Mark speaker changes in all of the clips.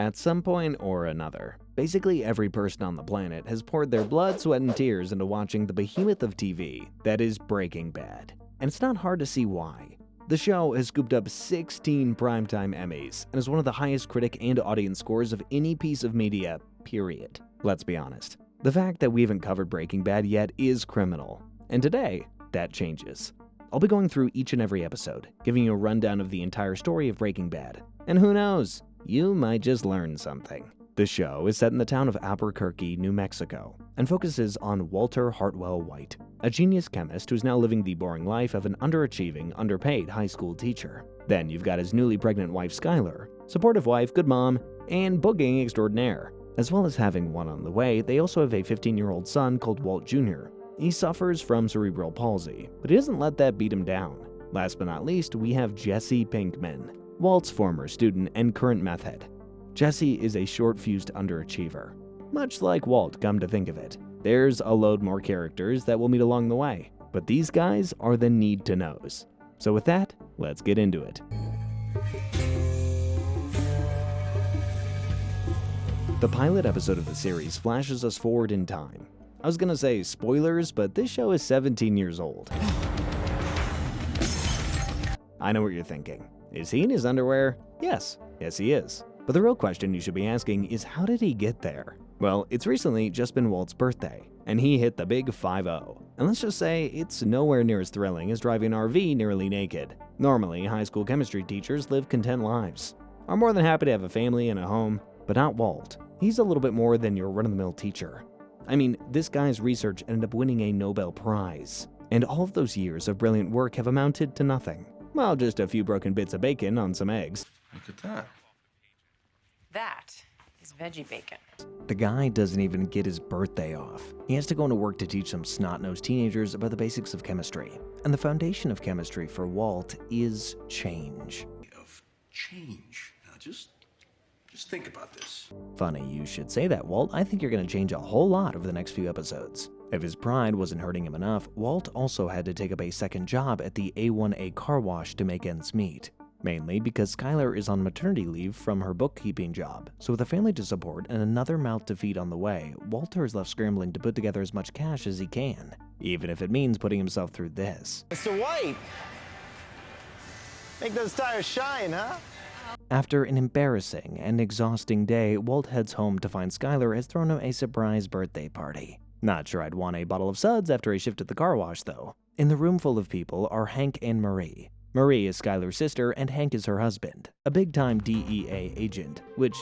Speaker 1: At some point or another, basically every person on the planet has poured their blood, sweat, and tears into watching the behemoth of TV that is Breaking Bad. And it's not hard to see why. The show has scooped up 16 primetime Emmys and is one of the highest critic and audience scores of any piece of media, period. Let's be honest. The fact that we haven't covered Breaking Bad yet is criminal. And today, that changes. I'll be going through each and every episode, giving you a rundown of the entire story of Breaking Bad. And who knows, you might just learn something. The show is set in the town of Albuquerque, New Mexico, and focuses on Walter Hartwell White, a genius chemist who's now living the boring life of an underachieving, underpaid high school teacher. Then you've got his newly pregnant wife Skylar, supportive wife, good mom, and boogieing extraordinaire. As well as having one on the way, they also have a 15-year-old son called Walt Jr. He suffers from cerebral palsy, but he doesn't let that beat him down. Last but not least, we have Jesse Pinkman, Walt's former student and current meth head. Jesse is a short-fused underachiever. Much like Walt, come to think of it. There's a load more characters that we'll meet along the way, but these guys are the need-to-knows. So with that, let's get into it. The pilot episode of the series flashes us forward in time. I was gonna say spoilers, but this show is 17 years old. I know what you're thinking. Is he in his underwear? Yes he is. But the real question you should be asking is, how did he get there? Well, it's recently just been Walt's birthday, and he hit the big 5-0. And let's just say it's nowhere near as thrilling as driving an RV nearly naked. Normally, high school chemistry teachers live content lives, are more than happy to have a family and a home, but not Walt. He's a little bit more than your run-of-the-mill teacher. I mean, this guy's research ended up winning a Nobel Prize, and all of those years of brilliant work have amounted to nothing. Well, just a few broken bits of bacon on some eggs.
Speaker 2: Look at that.
Speaker 3: That is veggie bacon.
Speaker 1: The guy doesn't even get his birthday off. He has to go into work to teach some snot-nosed teenagers about the basics of chemistry. And the foundation of chemistry for Walt is change.
Speaker 2: Now just think about this.
Speaker 1: Funny you should say that, Walt. I think you're going to change a whole lot over the next few episodes. If his pride wasn't hurting him enough, Walt also had to take up a second job at the A1A car wash to make ends meet. Mainly because Skylar is on maternity leave from her bookkeeping job, so with a family to support and another mouth to feed on the way, Walter is left scrambling to put together as much cash as he can, even if it means putting himself through this.
Speaker 4: Mr. White! Make those tires shine, huh?
Speaker 1: After an embarrassing and exhausting day, Walt heads home to find Skylar has thrown him a surprise birthday party. Not sure I'd want a bottle of suds after a shift at the car wash, though. In the room full of people are Hank and Marie. Marie is Skylar's sister, and Hank is her husband, a big-time DEA agent, which,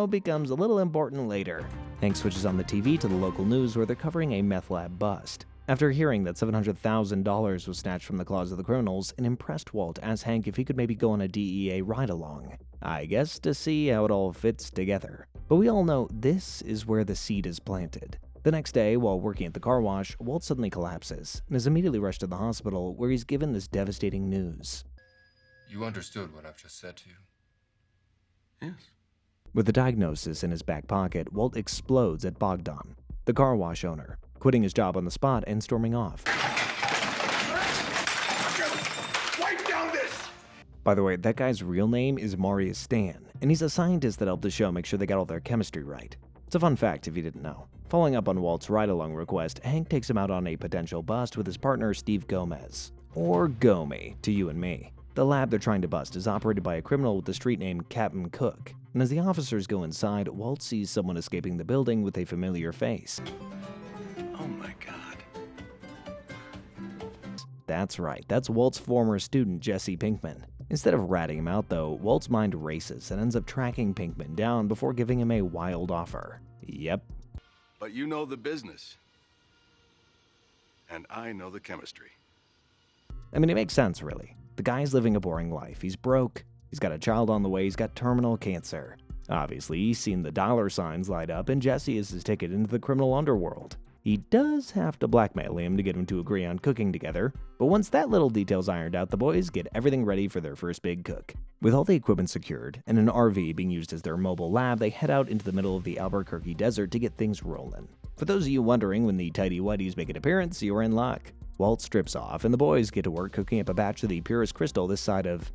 Speaker 1: becomes a little important later. Hank switches on the TV to the local news where they're covering a meth lab bust. After hearing that $700,000 was snatched from the claws of the criminals, an impressed Walt asks Hank if he could maybe go on a DEA ride-along. I guess to see how it all fits together. But we all know this is where the seed is planted. The next day, while working at the car wash, Walt suddenly collapses and is immediately rushed to the hospital where he's given this devastating news.
Speaker 2: You understood what I've just said to you? Yes.
Speaker 1: With the diagnosis in his back pocket, Walt explodes at Bogdan, the car wash owner, quitting his job on the spot and storming off.
Speaker 2: Wipe down this!
Speaker 1: By the way, that guy's real name is Marius Stan, and he's a scientist that helped the show make sure they got all their chemistry right. It's a fun fact if you didn't know. Following up on Walt's ride-along request, Hank takes him out on a potential bust with his partner Steve Gomez. Or Gomi, to you and me. The lab they're trying to bust is operated by a criminal with the street name Captain Cook, and as the officers go inside, Walt sees someone escaping the building with a familiar face.
Speaker 2: Oh my God.
Speaker 1: That's right, that's Walt's former student Jesse Pinkman. Instead of ratting him out though, Walt's mind races and ends up tracking Pinkman down before giving him a wild offer. Yep.
Speaker 2: But you know the business. And I know the chemistry.
Speaker 1: I mean, it makes sense, really. The guy's living a boring life. He's broke, he's got a child on the way, he's got terminal cancer. Obviously, he's seen the dollar signs light up, and Jesse is his ticket into the criminal underworld. He does have to blackmail him to get him to agree on cooking together, but once that little detail's ironed out, the boys get everything ready for their first big cook. With all the equipment secured, and an RV being used as their mobile lab, they head out into the middle of the Albuquerque desert to get things rolling. For those of you wondering when the tidy whities make an appearance, you're in luck. Walt strips off, and the boys get to work cooking up a batch of the purest crystal this side of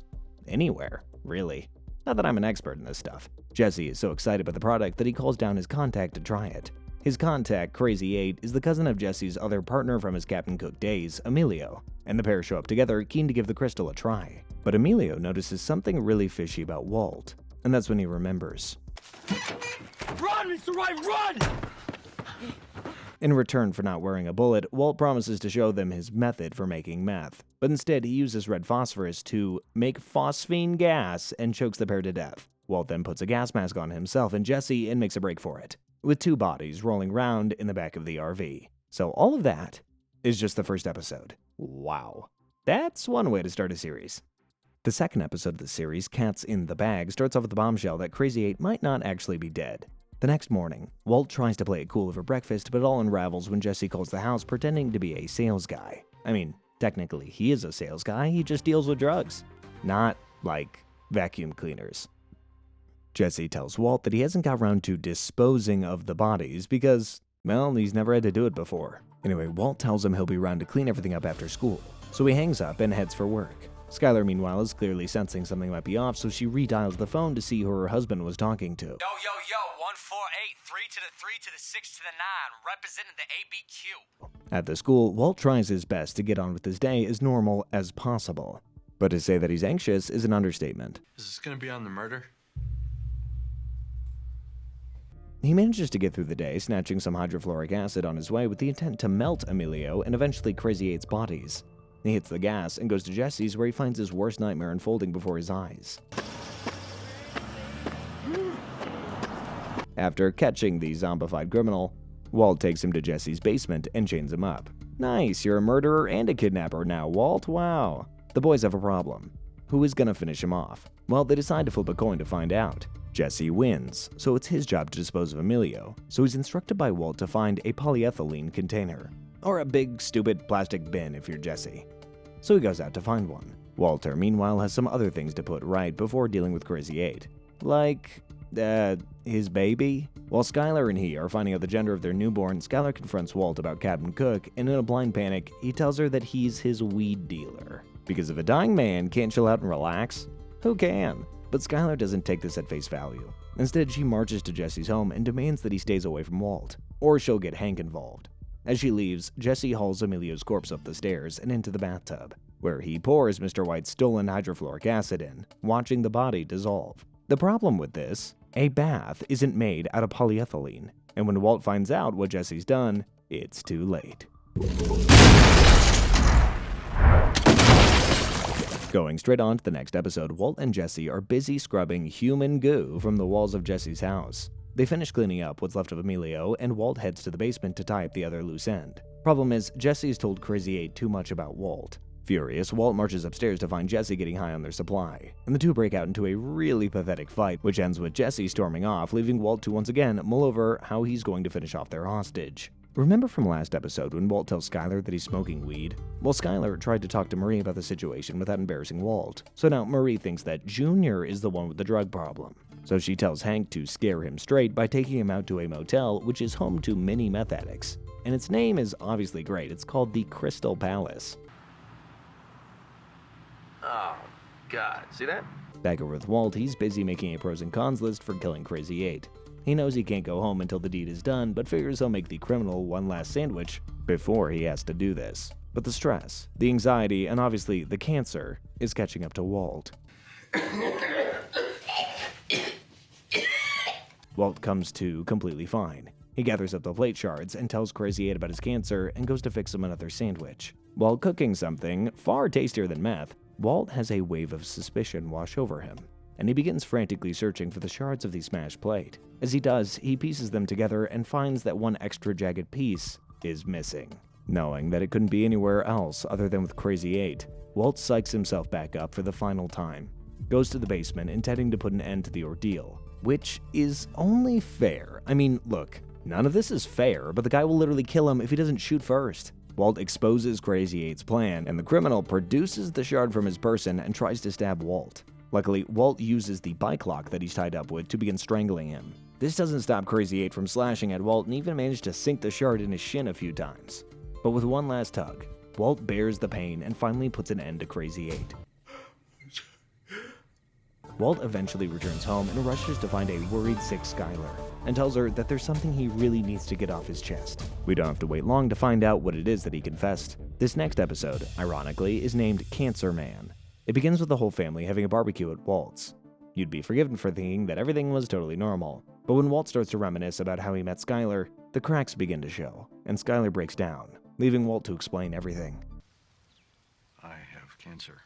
Speaker 1: anywhere, really. Not that I'm an expert in this stuff. Jesse is so excited by the product that he calls down his contact to try it. His contact, Crazy 8, is the cousin of Jesse's other partner from his Captain Cook days, Emilio, and the pair show up together, keen to give the crystal a try. But Emilio notices something really fishy about Walt, and that's when he remembers.
Speaker 4: Run, Mr. White, run!
Speaker 1: In return for not wearing a bullet, Walt promises to show them his method for making meth, but instead he uses red phosphorus to make phosphine gas and chokes the pair to death. Walt then puts a gas mask on himself and Jesse and makes a break for it, with two bodies rolling round in the back of the RV. So all of that is just the first episode. Wow. That's one way to start a series. The second episode of the series, Cats in the Bag, starts off with the bombshell that Crazy 8 might not actually be dead. The next morning, Walt tries to play it cool over breakfast, but it all unravels when Jesse calls the house pretending to be a sales guy. I mean, technically he is a sales guy, he just deals with drugs. Not, like, vacuum cleaners. Jesse tells Walt that he hasn't got around to disposing of the bodies because, well, he's never had to do it before. Anyway, Walt tells him he'll be around to clean everything up after school, so he hangs up and heads for work. Skylar, meanwhile, is clearly sensing something might be off, so she redials the phone to see who her husband was talking to.
Speaker 4: Yo, 148, 3 to the 3 to the 6 to the 9, representing the ABQ.
Speaker 1: At the school, Walt tries his best to get on with his day as normal as possible. But to say that he's anxious is an understatement.
Speaker 2: Is this gonna be on the murder?
Speaker 1: He manages to get through the day, snatching some hydrofluoric acid on his way with the intent to melt Emilio and eventually Crazy 8's bodies. He hits the gas and goes to Jesse's, where he finds his worst nightmare unfolding before his eyes. After catching the zombified criminal, Walt takes him to Jesse's basement and chains him up. Nice, you're a murderer and a kidnapper now, Walt, wow. The boys have a problem. Who is gonna finish him off? Well, they decide to flip a coin to find out. Jesse wins, so it's his job to dispose of Emilio, so he's instructed by Walt to find a polyethylene container. Or a big, stupid plastic bin if you're Jesse. So he goes out to find one. Walter, meanwhile, has some other things to put right before dealing with Crazy 8. Like, his baby? While Skylar and he are finding out the gender of their newborn, Skylar confronts Walt about Captain Cook, and in a blind panic, he tells her that he's his weed dealer. Because if a dying man can't chill out and relax, who can? But Skylar doesn't take this at face value. Instead, she marches to Jesse's home and demands that he stays away from Walt, or she'll get Hank involved. As she leaves, Jesse hauls Emilio's corpse up the stairs and into the bathtub, where he pours Mr. White's stolen hydrofluoric acid in, watching the body dissolve. The problem with this, a bath isn't made out of polyethylene, and when Walt finds out what Jesse's done, it's too late. Going straight on to the next episode, Walt and Jesse are busy scrubbing human goo from the walls of Jesse's house. They finish cleaning up what's left of Emilio, and Walt heads to the basement to tie up the other loose end. Problem is, Jesse's told Crazy 8 too much about Walt. Furious, Walt marches upstairs to find Jesse getting high on their supply, and the two break out into a really pathetic fight, which ends with Jesse storming off, leaving Walt to once again mull over how he's going to finish off their hostage. Remember from last episode when Walt tells Skylar that he's smoking weed? Well, Skylar tried to talk to Marie about the situation without embarrassing Walt, so now Marie thinks that Junior is the one with the drug problem. So she tells Hank to scare him straight by taking him out to a motel, which is home to many meth addicts. And its name is obviously great, it's called the Crystal Palace.
Speaker 5: Oh, God, see that?
Speaker 1: Back over with Walt, he's busy making a pros and cons list for killing Crazy 8. He knows he can't go home until the deed is done, but figures he'll make the criminal one last sandwich before he has to do this. But the stress, the anxiety, and obviously the cancer is catching up to Walt. Walt comes to completely fine. He gathers up the plate shards and tells Crazy 8 about his cancer and goes to fix him another sandwich. While cooking something far tastier than meth, Walt has a wave of suspicion wash over him, and he begins frantically searching for the shards of the smashed plate. As he does, he pieces them together and finds that one extra jagged piece is missing. Knowing that it couldn't be anywhere else other than with Crazy 8, Walt psychs himself back up for the final time, goes to the basement intending to put an end to the ordeal, which is only fair. I mean, look, none of this is fair, but the guy will literally kill him if he doesn't shoot first. Walt exposes Crazy 8's plan, and the criminal produces the shard from his person and tries to stab Walt. Luckily, Walt uses the bike lock that he's tied up with to begin strangling him. This doesn't stop Crazy 8 from slashing at Walt and even managed to sink the shard in his shin a few times. But with one last tug, Walt bears the pain and finally puts an end to Crazy 8. Walt eventually returns home and rushes to find a worried sick Skylar, and tells her that there's something he really needs to get off his chest. We don't have to wait long to find out what it is that he confessed. This next episode, ironically, is named Cancer Man. It begins with the whole family having a barbecue at Walt's. You'd be forgiven for thinking that everything was totally normal, but when Walt starts to reminisce about how he met Skylar, the cracks begin to show, and Skylar breaks down, leaving Walt to explain everything.
Speaker 6: I have cancer.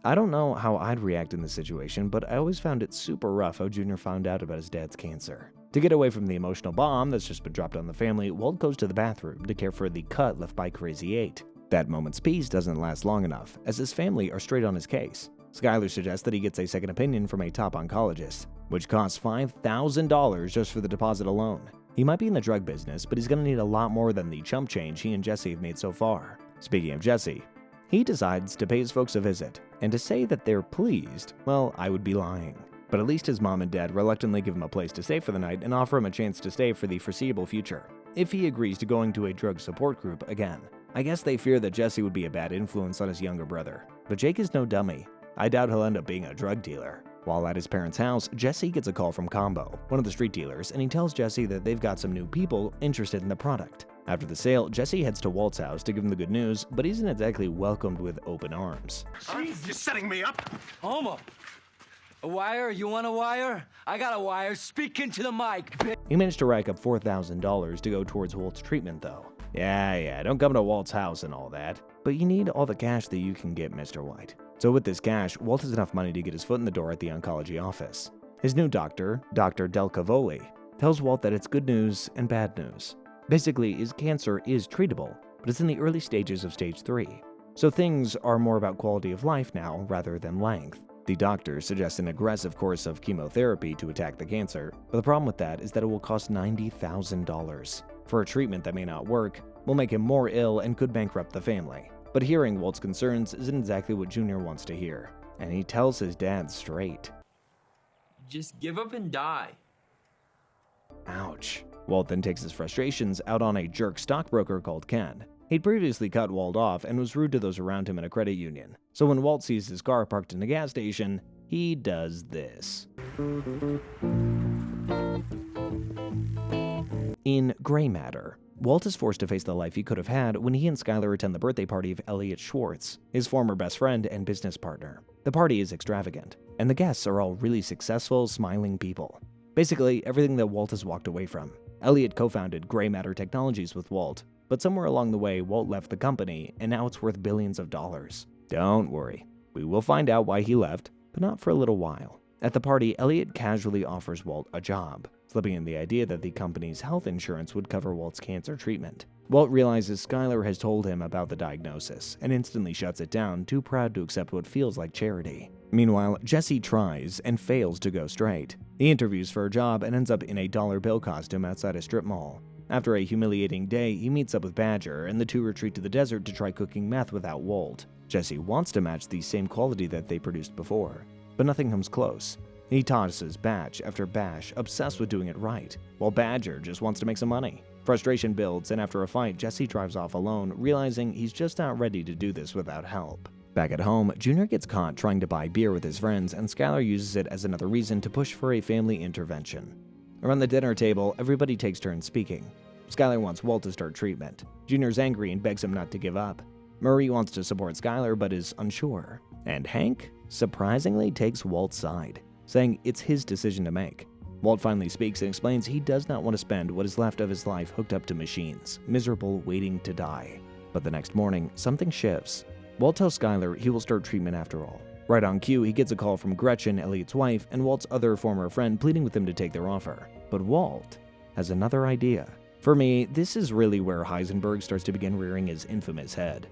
Speaker 1: I don't know how I'd react in this situation, but I always found it super rough how Junior found out about his dad's cancer. To get away from the emotional bomb that's just been dropped on the family, Walt goes to the bathroom to care for the cut left by Crazy 8. That moment's peace doesn't last long enough, as his family are straight on his case. Skylar suggests that he gets a second opinion from a top oncologist, which costs $5,000 just for the deposit alone. He might be in the drug business, but he's gonna need a lot more than the chump change he and Jesse have made so far. Speaking of Jesse, he decides to pay his folks a visit, and to say that they're pleased, well, I would be lying. But at least his mom and dad reluctantly give him a place to stay for the night and offer him a chance to stay for the foreseeable future, if he agrees to going to a drug support group again. I guess they fear that Jesse would be a bad influence on his younger brother, but Jake is no dummy. I doubt he'll end up being a drug dealer. While at his parents' house, Jesse gets a call from Combo, one of the street dealers, and he tells Jesse that they've got some new people interested in the product. After the sale, Jesse heads to Walt's house to give him the good news, but he isn't exactly welcomed with open arms.
Speaker 6: Jeez, you're setting me up.
Speaker 7: Homo. A wire? You want a wire? I got a wire. Speak into the mic, bitch.
Speaker 1: He managed to rack up $4,000 to go towards Walt's treatment, though. Yeah, don't come to Walt's house and all that. But you need all the cash that you can get, Mr. White. So with this cash, Walt has enough money to get his foot in the door at the oncology office. His new doctor, Dr. Del Cavoli, tells Walt that it's good news and bad news. Basically, his cancer is treatable, but it's in the early stages of stage 3. So things are more about quality of life now rather than length. The doctor suggests an aggressive course of chemotherapy to attack the cancer, but the problem with that is that it will cost $90,000. For a treatment that may not work, will make him more ill and could bankrupt the family. But hearing Walt's concerns isn't exactly what Junior wants to hear, and he tells his dad straight.
Speaker 7: Just give up and die.
Speaker 1: Ouch. Walt then takes his frustrations out on a jerk stockbroker called Ken. He'd previously cut Walt off and was rude to those around him in a credit union. So when Walt sees his car parked in a gas station, he does this. In Gray Matter, Walt is forced to face the life he could have had when he and Skylar attend the birthday party of Elliot Schwartz, his former best friend and business partner. The party is extravagant, and the guests are all really successful, smiling people. Basically, everything that Walt has walked away from. Elliot co-founded Gray Matter Technologies with Walt, but somewhere along the way, Walt left the company, and now it's worth billions of dollars. Don't worry, we will find out why he left, but not for a little while. At the party, Elliot casually offers Walt a job, slipping in the idea that the company's health insurance would cover Walt's cancer treatment. Walt realizes Skylar has told him about the diagnosis, and instantly shuts it down, too proud to accept what feels like charity. Meanwhile, Jesse tries and fails to go straight. He interviews for a job and ends up in a dollar bill costume outside a strip mall. After a humiliating day, he meets up with Badger, and the two retreat to the desert to try cooking meth without Walt. Jesse wants to match the same quality that they produced before, but nothing comes close. He tosses batch after batch, obsessed with doing it right, while Badger just wants to make some money. Frustration builds, and after a fight, Jesse drives off alone, realizing he's just not ready to do this without help. Back at home, Junior gets caught trying to buy beer with his friends, and Skylar uses it as another reason to push for a family intervention. Around the dinner table, everybody takes turns speaking. Skylar wants Walt to start treatment. Junior's angry and begs him not to give up. Murray wants to support Skylar but is unsure. And Hank, surprisingly, takes Walt's side, saying it's his decision to make. Walt finally speaks and explains he does not want to spend what is left of his life hooked up to machines, miserable, waiting to die. But the next morning, something shifts. Walt tells Skylar he will start treatment after all. Right on cue, he gets a call from Gretchen, Elliot's wife, and Walt's other former friend pleading with him to take their offer. But Walt has another idea. For me, this is really where Heisenberg starts to begin rearing his infamous head.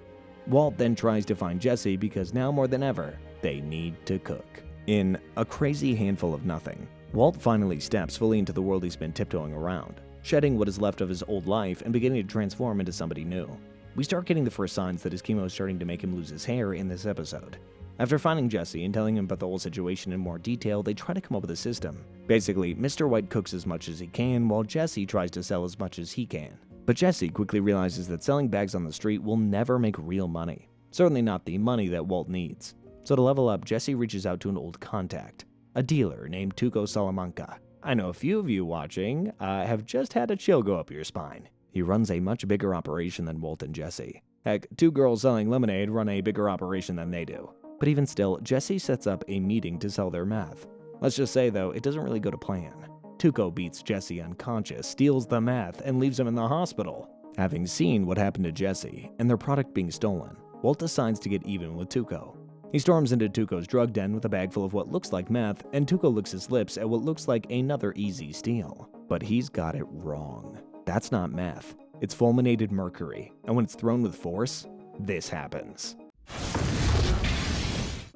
Speaker 1: Walt then tries to find Jesse because now more than ever, they need to cook. In A Crazy Handful of Nothing, Walt finally steps fully into the world he's been tiptoeing around, shedding what is left of his old life and beginning to transform into somebody new. We start getting the first signs that his chemo is starting to make him lose his hair in this episode. After finding Jesse and telling him about the whole situation in more detail, they try to come up with a system. Basically, Mr. White cooks as much as he can, while Jesse tries to sell as much as he can. But Jesse quickly realizes that selling bags on the street will never make real money. Certainly not the money that Walt needs. So to level up, Jesse reaches out to an old contact, a dealer named Tuco Salamanca. I know a few of you watching have just had a chill go up your spine. He runs a much bigger operation than Walt and Jesse. Heck, two girls selling lemonade run a bigger operation than they do. But even still, Jesse sets up a meeting to sell their meth. Let's just say, though, it doesn't really go to plan. Tuco beats Jesse unconscious, steals the meth, and leaves him in the hospital. Having seen what happened to Jesse and their product being stolen, Walt decides to get even with Tuco. He storms into Tuco's drug den with a bag full of what looks like meth, and Tuco licks his lips at what looks like another easy steal. But he's got it wrong. That's not meth. It's fulminated mercury, and when it's thrown with force, this happens.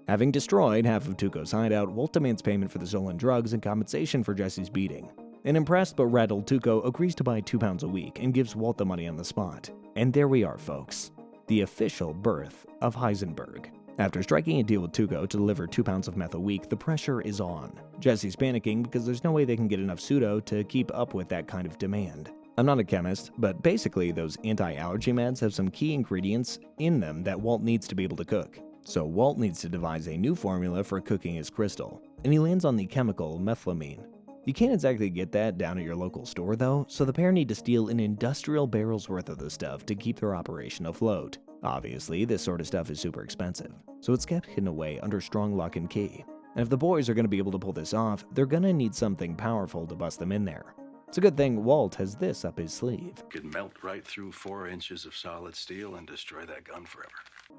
Speaker 1: Having destroyed half of Tuco's hideout, Walt demands payment for the stolen drugs and compensation for Jesse's beating. An impressed but rattled Tuco agrees to buy 2 pounds a week and gives Walt the money on the spot. And there we are, folks. The official birth of Heisenberg. After striking a deal with Tuco to deliver 2 pounds of meth a week, the pressure is on. Jesse's panicking because there's no way they can get enough pseudo to keep up with that kind of demand. I'm not a chemist, but basically those anti-allergy meds have some key ingredients in them that Walt needs to be able to cook. So Walt needs to devise a new formula for cooking his crystal, and he lands on the chemical methylamine. You can't exactly get that down at your local store though, so the pair need to steal an industrial barrel's worth of the stuff to keep their operation afloat. Obviously, this sort of stuff is super expensive, so it's kept hidden away under strong lock and key. And if the boys are going to be able to pull this off, they're going to need something powerful to bust them in there. It's a good thing Walt has this up his sleeve.
Speaker 6: Could melt right through 4 inches of solid steel and destroy that gun forever.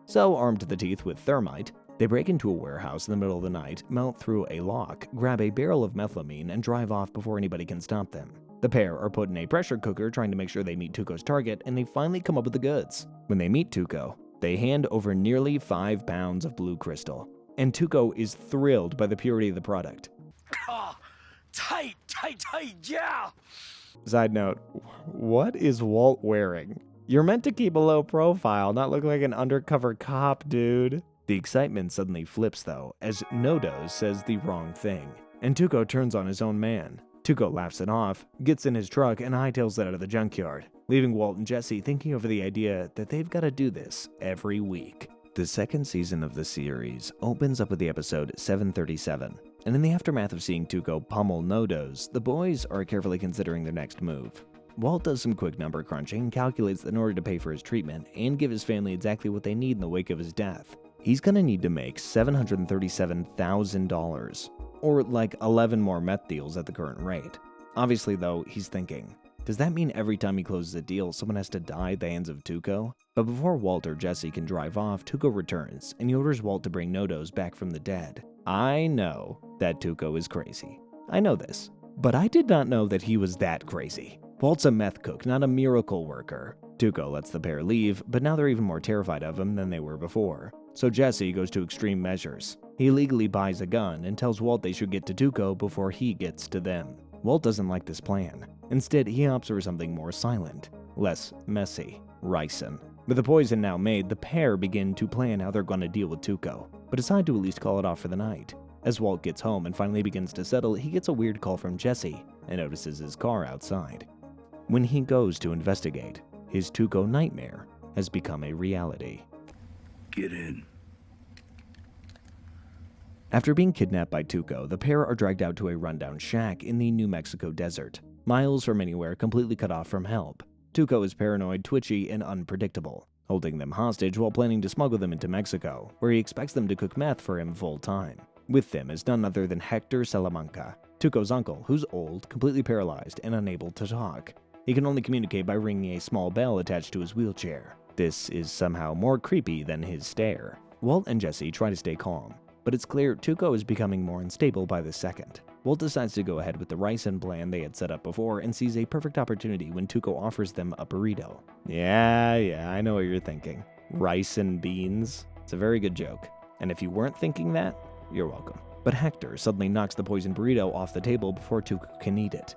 Speaker 1: So, armed to the teeth with thermite, they break into a warehouse in the middle of the night, melt through a lock, grab a barrel of methylamine, and drive off before anybody can stop them. The pair are put in a pressure cooker trying to make sure they meet Tuco's target, and they finally come up with the goods. When they meet Tuco, they hand over nearly 5 pounds of blue crystal, and Tuco is thrilled by the purity of the product.
Speaker 7: Tight, yeah!
Speaker 1: Side note, what is Walt wearing? You're meant to keep a low profile, not look like an undercover cop, dude. The excitement suddenly flips though, as Nodos says the wrong thing, and Tuco turns on his own man. Tuco laughs it off, gets in his truck, and hightails it out of the junkyard, leaving Walt and Jesse thinking over the idea that they've got to do this every week. The second season of the series opens up with the episode 737, and in the aftermath of seeing Tuco pummel Nodos, the boys are carefully considering their next move. Walt does some quick number crunching and calculates that in order to pay for his treatment and give his family exactly what they need in the wake of his death, he's gonna need to make $737,000, or like 11 more meth deals at the current rate. Obviously though, he's thinking, does that mean every time he closes a deal, someone has to die at the hands of Tuco? But before Walt or Jesse can drive off, Tuco returns, and he orders Walt to bring Nodos back from the dead. I know that Tuco is crazy. I know this, but I did not know that he was that crazy. Walt's a meth cook, not a miracle worker. Tuco lets the pair leave, but now they're even more terrified of him than they were before. So Jesse goes to extreme measures. He illegally buys a gun and tells Walt they should get to Tuco before he gets to them. Walt doesn't like this plan. Instead, he opts for something more silent, less messy, ricin. With the poison now made, the pair begin to plan how they're going to deal with Tuco, but decide to at least call it off for the night. As Walt gets home and finally begins to settle, he gets a weird call from Jesse and notices his car outside. When he goes to investigate, his Tuco nightmare has become a reality.
Speaker 6: Get in.
Speaker 1: After being kidnapped by Tuco, the pair are dragged out to a rundown shack in the New Mexico desert, miles from anywhere, completely cut off from help. Tuco is paranoid, twitchy, and unpredictable, holding them hostage while planning to smuggle them into Mexico, where he expects them to cook meth for him full time. With them is none other than Hector Salamanca, Tuco's uncle, who's old, completely paralyzed, and unable to talk. He can only communicate by ringing a small bell attached to his wheelchair. This is somehow more creepy than his stare. Walt and Jesse try to stay calm, but it's clear Tuco is becoming more unstable by the second. Walt decides to go ahead with the ricin plan they had set up before and sees a perfect opportunity when Tuco offers them a burrito. Yeah, I know what you're thinking. Rice and beans? It's a very good joke. And if you weren't thinking that, you're welcome. But Hector suddenly knocks the poisoned burrito off the table before Tuco can eat it.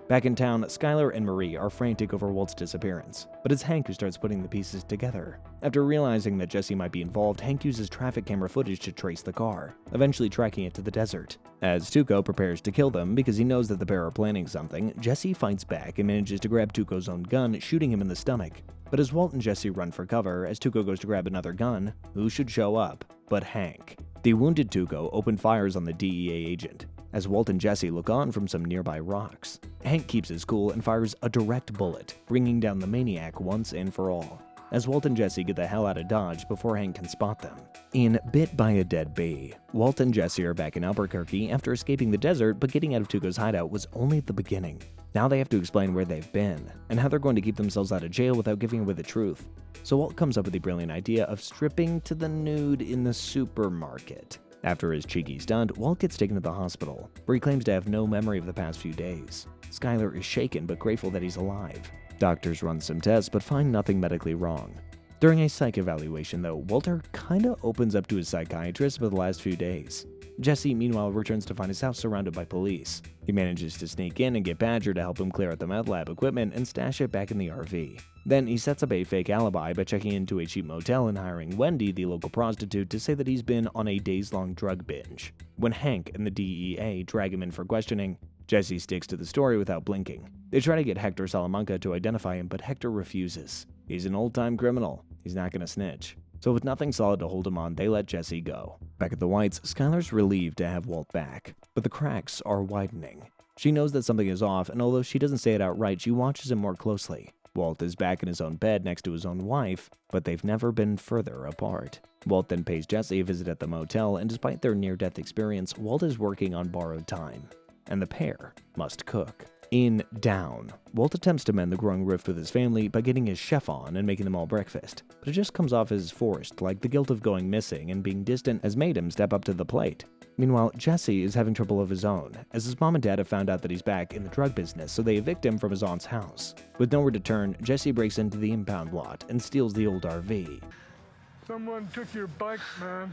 Speaker 1: Back in town, Skylar and Marie are frantic over Walt's disappearance, but it's Hank who starts putting the pieces together. After realizing that Jesse might be involved, Hank uses traffic camera footage to trace the car, eventually tracking it to the desert. As Tuco prepares to kill them because he knows that the pair are planning something, Jesse fights back and manages to grab Tuco's own gun, shooting him in the stomach. But as Walt and Jesse run for cover, as Tuco goes to grab another gun, who should show up but Hank? The wounded Tuco opened fires on the DEA agent, as Walt and Jesse look on from some nearby rocks. Hank keeps his cool and fires a direct bullet, bringing down the maniac once and for all, as Walt and Jesse get the hell out of Dodge before Hank can spot them. In Bit by a Dead Bee, Walt and Jesse are back in Albuquerque after escaping the desert, but getting out of Tuco's hideout was only the beginning. Now they have to explain where they've been, and how they're going to keep themselves out of jail without giving away the truth. So Walt comes up with the brilliant idea of stripping to the nude in the supermarket. After his cheeky stunt, Walt gets taken to the hospital, where he claims to have no memory of the past few days. Skyler is shaken but grateful that he's alive. Doctors run some tests but find nothing medically wrong. During a psych evaluation, though, Walter kinda opens up to his psychiatrist for the last few days. Jesse, meanwhile, returns to find his house surrounded by police. He manages to sneak in and get Badger to help him clear out the meth lab equipment and stash it back in the RV. Then he sets up a fake alibi by checking into a cheap motel and hiring Wendy, the local prostitute, to say that he's been on a days-long drug binge. When Hank and the DEA drag him in for questioning, Jesse sticks to the story without blinking. They try to get Hector Salamanca to identify him, but Hector refuses. He's an old-time criminal. He's not gonna snitch. So with nothing solid to hold him on, they let Jesse go. Back at the Whites, Skyler's relieved to have Walt back, but the cracks are widening. She knows that something is off, and although she doesn't say it outright, she watches him more closely. Walt is back in his own bed next to his own wife, but they've never been further apart. Walt then pays Jesse a visit at the motel, and despite their near-death experience, Walt is working on borrowed time, and the pair must cook. In Down, Walt attempts to mend the growing rift with his family by getting his chef on and making them all breakfast, but it just comes off as forced, like the guilt of going missing and being distant has made him step up to the plate. Meanwhile, Jesse is having trouble of his own, as his mom and dad have found out that he's back in the drug business, so they evict him from his aunt's house. With nowhere to turn, Jesse breaks into the impound lot and steals the old RV.
Speaker 8: Someone took your bike, man.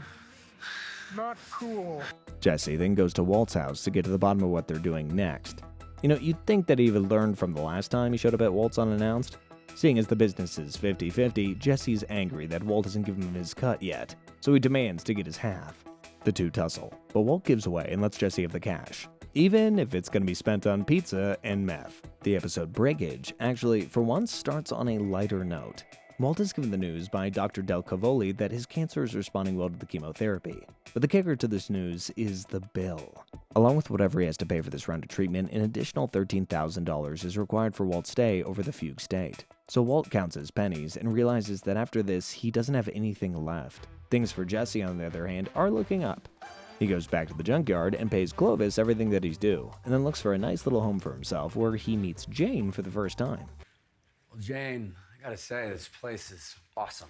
Speaker 8: Not cool.
Speaker 1: Jesse then goes to Walt's house to get to the bottom of what they're doing next. You know, you'd think that he would learn from the last time he showed up at Walt's unannounced. Seeing as the business is 50-50, Jesse's angry that Walt hasn't given him his cut yet, so he demands to get his half. The two tussle, but Walt gives away and lets Jesse have the cash, even if it's going to be spent on pizza and meth. The episode Breakage actually, for once, starts on a lighter note. Walt is given the news by Dr. Del Cavoli that his cancer is responding well to the chemotherapy. But the kicker to this news is the bill. Along with whatever he has to pay for this round of treatment, an additional $13,000 is required for Walt's stay over the fugue state. So Walt counts his pennies and realizes that after this, he doesn't have anything left. Things for Jesse, on the other hand, are looking up. He goes back to the junkyard and pays Clovis everything that he's due, and then looks for a nice little home for himself where he meets Jane for the first time.
Speaker 7: Well, Jane, I gotta say, this place is awesome.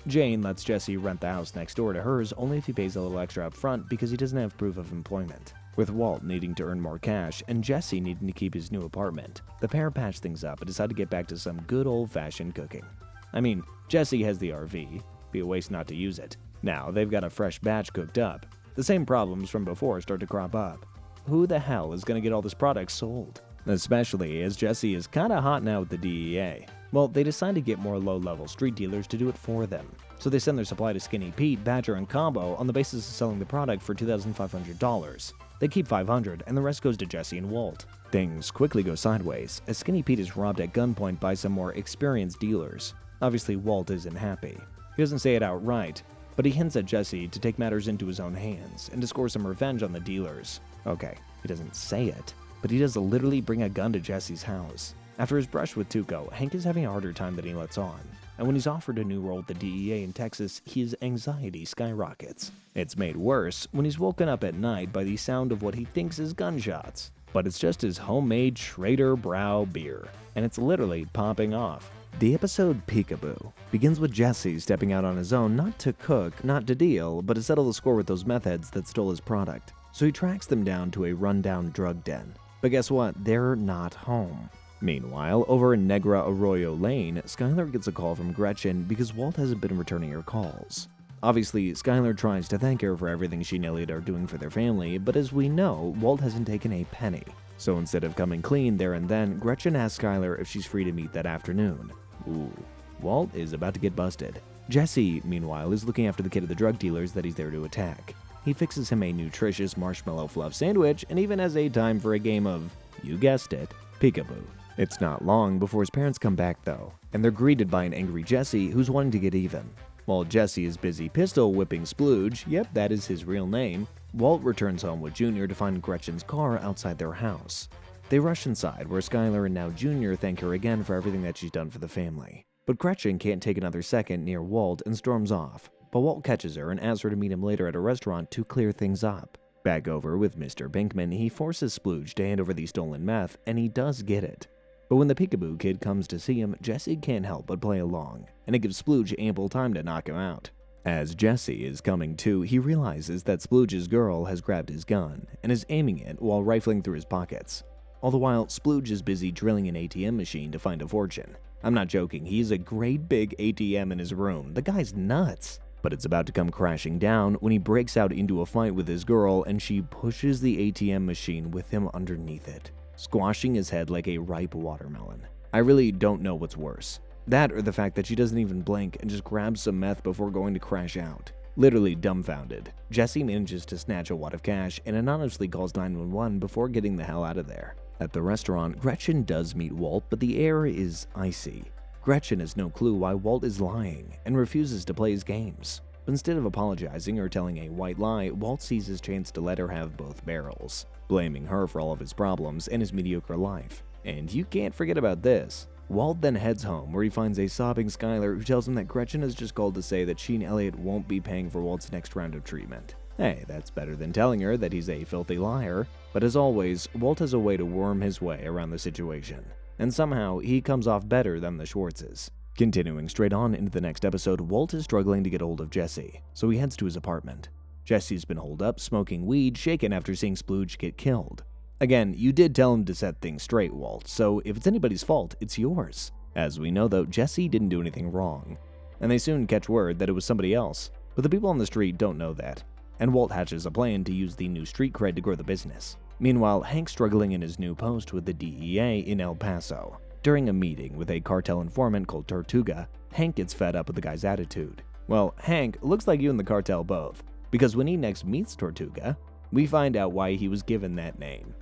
Speaker 1: Jane lets Jesse rent the house next door to hers only if he pays a little extra up front because he doesn't have proof of employment. With Walt needing to earn more cash and Jesse needing to keep his new apartment, the pair patch things up and decide to get back to some good old-fashioned cooking. I mean, Jesse has the RV. Be a waste not to use it. Now they've got a fresh batch cooked up. The same problems from before start to crop up. Who the hell is going to get all this product sold? Especially as Jesse is kinda hot now with the DEA. Well, they decide to get more low-level street dealers to do it for them. So they send their supply to Skinny Pete, Badger, and Combo on the basis of selling the product for $2,500. They keep $500, and the rest goes to Jesse and Walt. Things quickly go sideways, as Skinny Pete is robbed at gunpoint by some more experienced dealers. Obviously, Walt isn't happy. He doesn't say it outright, but he hints at Jesse to take matters into his own hands and to score some revenge on the dealers. Okay, he doesn't say it, but he does literally bring a gun to Jesse's house. After his brush with Tuco, Hank is having a harder time than he lets on, and when he's offered a new role at the DEA in Texas, his anxiety skyrockets. It's made worse when he's woken up at night by the sound of what he thinks is gunshots. But it's just his homemade Schrader Brau beer, and it's literally popping off. The episode Peekaboo begins with Jesse stepping out on his own, not to cook, not to deal, but to settle the score with those meth heads that stole his product. So he tracks them down to a rundown drug den. But guess what? They're not home. Meanwhile, over in Negra Arroyo Lane, Skyler gets a call from Gretchen because Walt hasn't been returning her calls. Obviously, Skyler tries to thank her for everything she and Elliot are doing for their family, but as we know, Walt hasn't taken a penny. So instead of coming clean there and then, Gretchen asks Skyler if she's free to meet that afternoon. Ooh, Walt is about to get busted. Jesse, meanwhile, is looking after the kid of the drug dealers that he's there to attack. He fixes him a nutritious marshmallow fluff sandwich and even has a time for a game of, you guessed it, peekaboo. It's not long before his parents come back though, and they're greeted by an angry Jesse who's wanting to get even. While Jesse is busy pistol whipping Splooge, yep, that is his real name, Walt returns home with Junior to find Gretchen's car outside their house. They rush inside where Skylar and now Junior thank her again for everything that she's done for the family. But Gretchen can't take another second near Walt and storms off, but Walt catches her and asks her to meet him later at a restaurant to clear things up. Back over with Mr. Binkman, he forces Splooge to hand over the stolen meth, and he does get it. But when the Peekaboo Kid comes to see him, Jesse can't help but play along, and it gives Splooge ample time to knock him out. As Jesse is coming to, he realizes that Splooge's girl has grabbed his gun and is aiming it while rifling through his pockets. All the while, Splooge is busy drilling an ATM machine to find a fortune. I'm not joking, he's a great big ATM in his room. The guy's nuts. But it's about to come crashing down when he breaks out into a fight with his girl and she pushes the ATM machine with him underneath it, squashing his head like a ripe watermelon. I really don't know what's worse. That or the fact that she doesn't even blink and just grabs some meth before going to crash out. Literally dumbfounded, Jesse manages to snatch a wad of cash and anonymously calls 911 before getting the hell out of there. At the restaurant, Gretchen does meet Walt, but the air is icy. Gretchen has no clue why Walt is lying and refuses to play his games. But instead of apologizing or telling a white lie, Walt sees his chance to let her have both barrels, blaming her for all of his problems and his mediocre life. And you can't forget about this. Walt then heads home where he finds a sobbing Skylar who tells him that Gretchen has just called to say that she and Elliot won't be paying for Walt's next round of treatment. Hey, that's better than telling her that he's a filthy liar. But as always, Walt has a way to worm his way around the situation. And somehow, he comes off better than the Schwartzes. Continuing straight on into the next episode, Walt is struggling to get hold of Jesse, so he heads to his apartment. Jesse's been holed up, smoking weed, shaken after seeing Splooge get killed. Again, you did tell him to set things straight, Walt, so if it's anybody's fault, it's yours. As we know though, Jesse didn't do anything wrong. And they soon catch word that it was somebody else, but the people on the street don't know that. And Walt hatches a plan to use the new street cred to grow the business. Meanwhile, Hank's struggling in his new post with the DEA in El Paso. During a meeting with a cartel informant called Tortuga, Hank gets fed up with the guy's attitude. Well, Hank looks like you and the cartel both, because when he next meets Tortuga, we find out why he was given that name.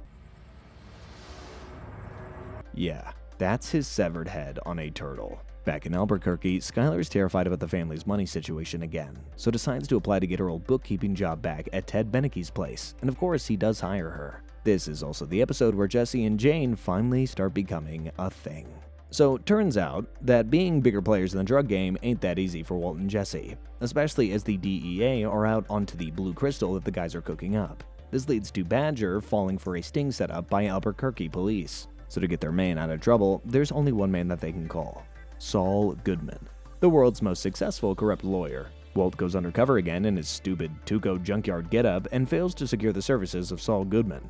Speaker 1: Yeah, that's his severed head on a turtle. Back in Albuquerque, Skylar is terrified about the family's money situation again, so decides to apply to get her old bookkeeping job back at Ted Benecke's place, and of course he does hire her. This is also the episode where Jesse and Jane finally start becoming a thing. So turns out that being bigger players in the drug game ain't that easy for Walt and Jesse, especially as the DEA are out onto the blue crystal that the guys are cooking up. This leads to Badger falling for a sting set up by Albuquerque police. So to get their man out of trouble, there's only one man that they can call: Saul Goodman, the world's most successful corrupt lawyer. Walt goes undercover again in his stupid Tuco junkyard getup and fails to secure the services of Saul Goodman.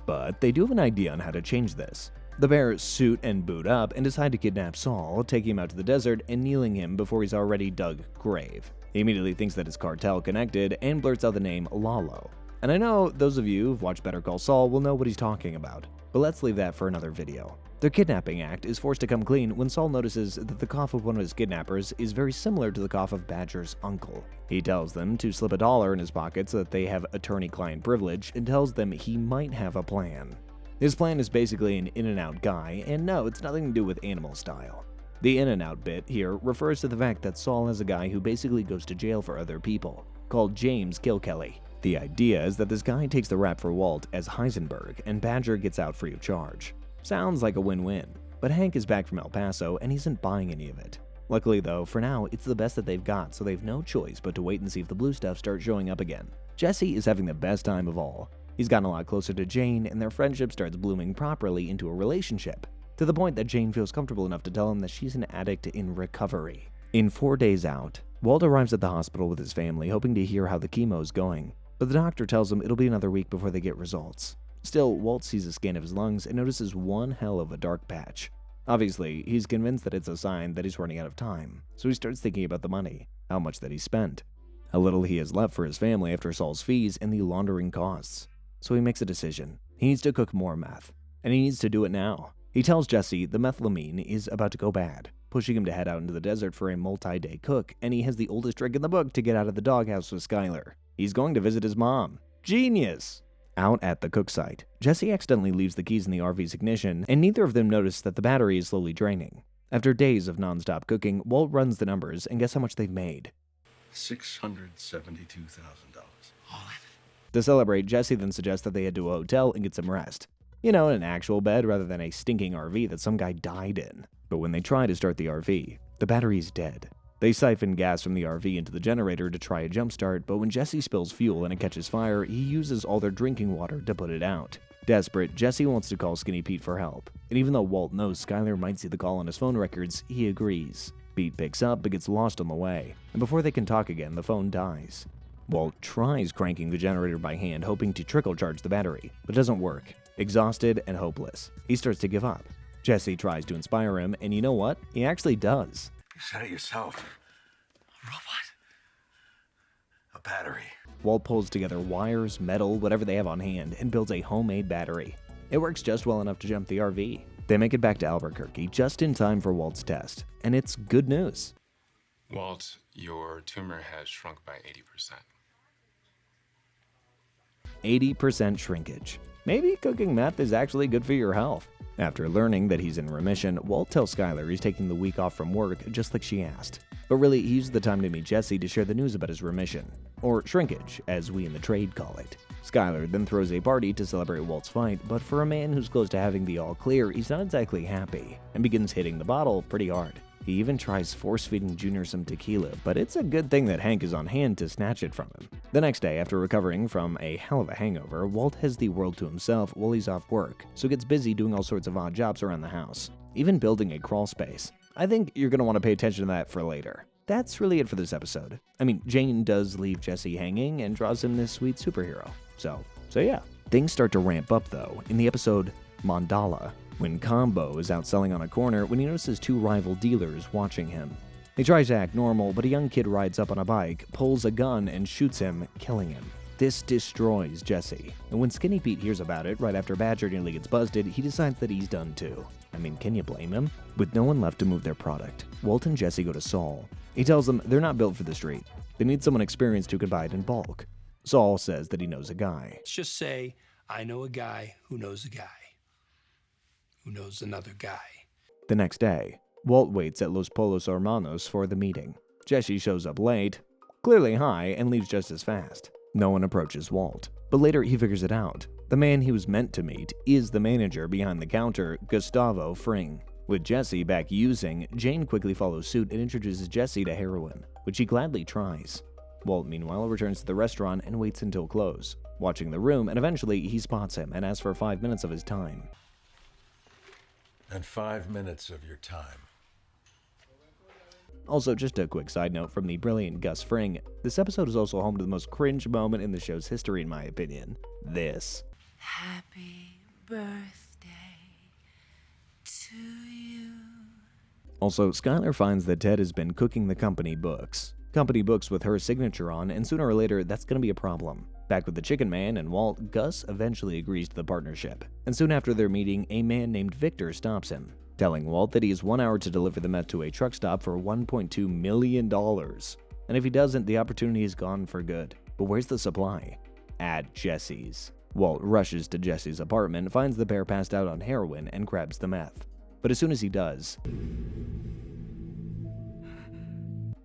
Speaker 1: But they do have an idea on how to change this. The pair suit and boot up and decide to kidnap Saul, taking him out to the desert and kneeling him before he's already dug grave. He immediately thinks that it's cartel connected and blurts out the name Lalo. And I know those of you who've watched Better Call Saul will know what he's talking about, but let's leave that for another video. Their kidnapping act is forced to come clean when Saul notices that the cough of one of his kidnappers is very similar to the cough of Badger's uncle. He tells them to slip $1 in his pocket so that they have attorney-client privilege and tells them he might have a plan. His plan is basically an in-and-out guy, and no, it's nothing to do with Animal Style. The in-and-out bit here refers to the fact that Saul has a guy who basically goes to jail for other people, called James Kilkelly. The idea is that this guy takes the rap for Walt as Heisenberg, and Badger gets out free of charge. Sounds like a win-win, but Hank is back from El Paso and he isn't buying any of it. Luckily though, for now, it's the best that they've got, so they've no choice but to wait and see if the blue stuff starts showing up again. Jesse is having the best time of all. He's gotten a lot closer to Jane, and their friendship starts blooming properly into a relationship, to the point that Jane feels comfortable enough to tell him that she's an addict in recovery. In 4 days out, Walt arrives at the hospital with his family, hoping to hear how the chemo's going, but the doctor tells him it'll be another week before they get results. Still, Walt sees a scan of his lungs and notices one hell of a dark patch. Obviously, he's convinced that it's a sign that he's running out of time, so he starts thinking about the money, how much that he spent, how little he has left for his family after Saul's fees and the laundering costs. So he makes a decision. He needs to cook more meth, and he needs to do it now. He tells Jesse the methylamine is about to go bad, pushing him to head out into the desert for a multi-day cook, and he has the oldest trick in the book to get out of the doghouse with Skylar. He's going to visit his mom. Genius! Out at the cook site, Jesse accidentally leaves the keys in the RV's ignition, and neither of them notice that the battery is slowly draining. After days of non-stop cooking, Walt runs the numbers and guess how much they've made.
Speaker 6: $672,000.
Speaker 1: To celebrate, Jesse then suggests that they head to a hotel and get some rest. You know, an actual bed rather than a stinking RV that some guy died in. But when they try to start the RV, the battery is dead. They siphon gas from the RV into the generator to try a jumpstart, but when Jesse spills fuel and it catches fire, he uses all their drinking water to put it out. Desperate, Jesse wants to call Skinny Pete for help, and even though Walt knows Skyler might see the call on his phone records, he agrees. Pete picks up but gets lost on the way, and before they can talk again, the phone dies. Walt tries cranking the generator by hand, hoping to trickle charge the battery, but it doesn't work. Exhausted and hopeless, he starts to give up. Jesse tries to inspire him, and you know what? He actually does.
Speaker 6: You said it yourself.
Speaker 7: A robot?
Speaker 6: A battery.
Speaker 1: Walt pulls together wires, metal, whatever they have on hand, and builds a homemade battery. It works just well enough to jump the RV. They make it back to Albuquerque just in time for Walt's test, and it's good news.
Speaker 2: Walt, your tumor has shrunk by 80%.
Speaker 1: 80% shrinkage. Maybe cooking meth is actually good for your health. After learning that he's in remission, Walt tells Skyler he's taking the week off from work just like she asked. But really, he used the time to meet Jesse to share the news about his remission, or shrinkage, as we in the trade call it. Skyler then throws a party to celebrate Walt's fight, but for a man who's close to having the all clear, he's not exactly happy, and begins hitting the bottle pretty hard. He even tries force-feeding Junior some tequila, but it's a good thing that Hank is on hand to snatch it from him. The next day, after recovering from a hell of a hangover, Walt has the world to himself while he's off work, so gets busy doing all sorts of odd jobs around the house, even building a crawl space. I think you're going to want to pay attention to that for later. That's really it for this episode. I mean, Jane does leave Jesse hanging and draws him this sweet superhero. So yeah. Things start to ramp up, though, in the episode Mandala, when Combo is out selling on a corner when he notices two rival dealers watching him. He tries to act normal, but a young kid rides up on a bike, pulls a gun, and shoots him, killing him. This destroys Jesse, and when Skinny Pete hears about it right after Badger nearly gets busted, he decides that he's done too. I mean, can you blame him? With no one left to move their product, Walt and Jesse go to Saul. He tells them they're not built for the street. They need someone experienced who can buy it in bulk. Saul says that he knows a guy.
Speaker 9: Let's just say I know a guy who knows a guy who knows another guy.
Speaker 1: The next day, Walt waits at Los Polos Hermanos for the meeting. Jesse shows up late, clearly high, and leaves just as fast. No one approaches Walt, but later he figures it out. The man he was meant to meet is the manager behind the counter, Gustavo Fring. With Jesse back using, Jane quickly follows suit and introduces Jesse to heroin, which he gladly tries. Walt, meanwhile, returns to the restaurant and waits until close, watching the room, and eventually he spots him and asks for 5 minutes of his time.
Speaker 6: And 5 minutes of your time.
Speaker 1: Also, just a quick side note from the brilliant Gus Fring, this episode is also home to the most cringe moment in the show's history in my opinion. This.
Speaker 3: Happy birthday to you.
Speaker 1: Also, Skyler finds that Ted has been cooking the company books. Company books with her signature on, and sooner or later that's going to be a problem. Back with the Chicken Man and Walt, Gus eventually agrees to the partnership. And soon after their meeting, a man named Victor stops him, telling Walt that he has 1 hour to deliver the meth to a truck stop for $1.2 million. And if he doesn't, the opportunity is gone for good. But where's the supply? At Jesse's. Walt rushes to Jesse's apartment, finds the pair passed out on heroin, and grabs the meth. But as soon as he does,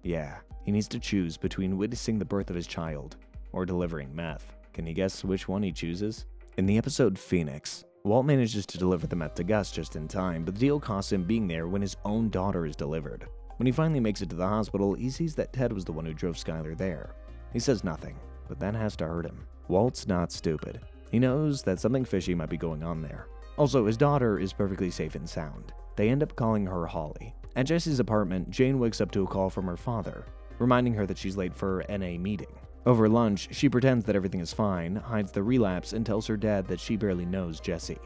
Speaker 1: yeah, he needs to choose between witnessing the birth of his child or delivering meth. Can you guess which one he chooses? In the episode Phoenix, Walt manages to deliver the meth to Gus just in time, but the deal costs him being there when his own daughter is delivered. When he finally makes it to the hospital, he sees that Ted was the one who drove Skyler there. He says nothing, but that has to hurt him. Walt's not stupid. He knows that something fishy might be going on there. Also, his daughter is perfectly safe and sound. They end up calling her Holly. At Jesse's apartment, Jane wakes up to a call from her father, reminding her that she's late for NA meeting. Over lunch, she pretends that everything is fine, hides the relapse, and tells her dad that she barely knows Jesse.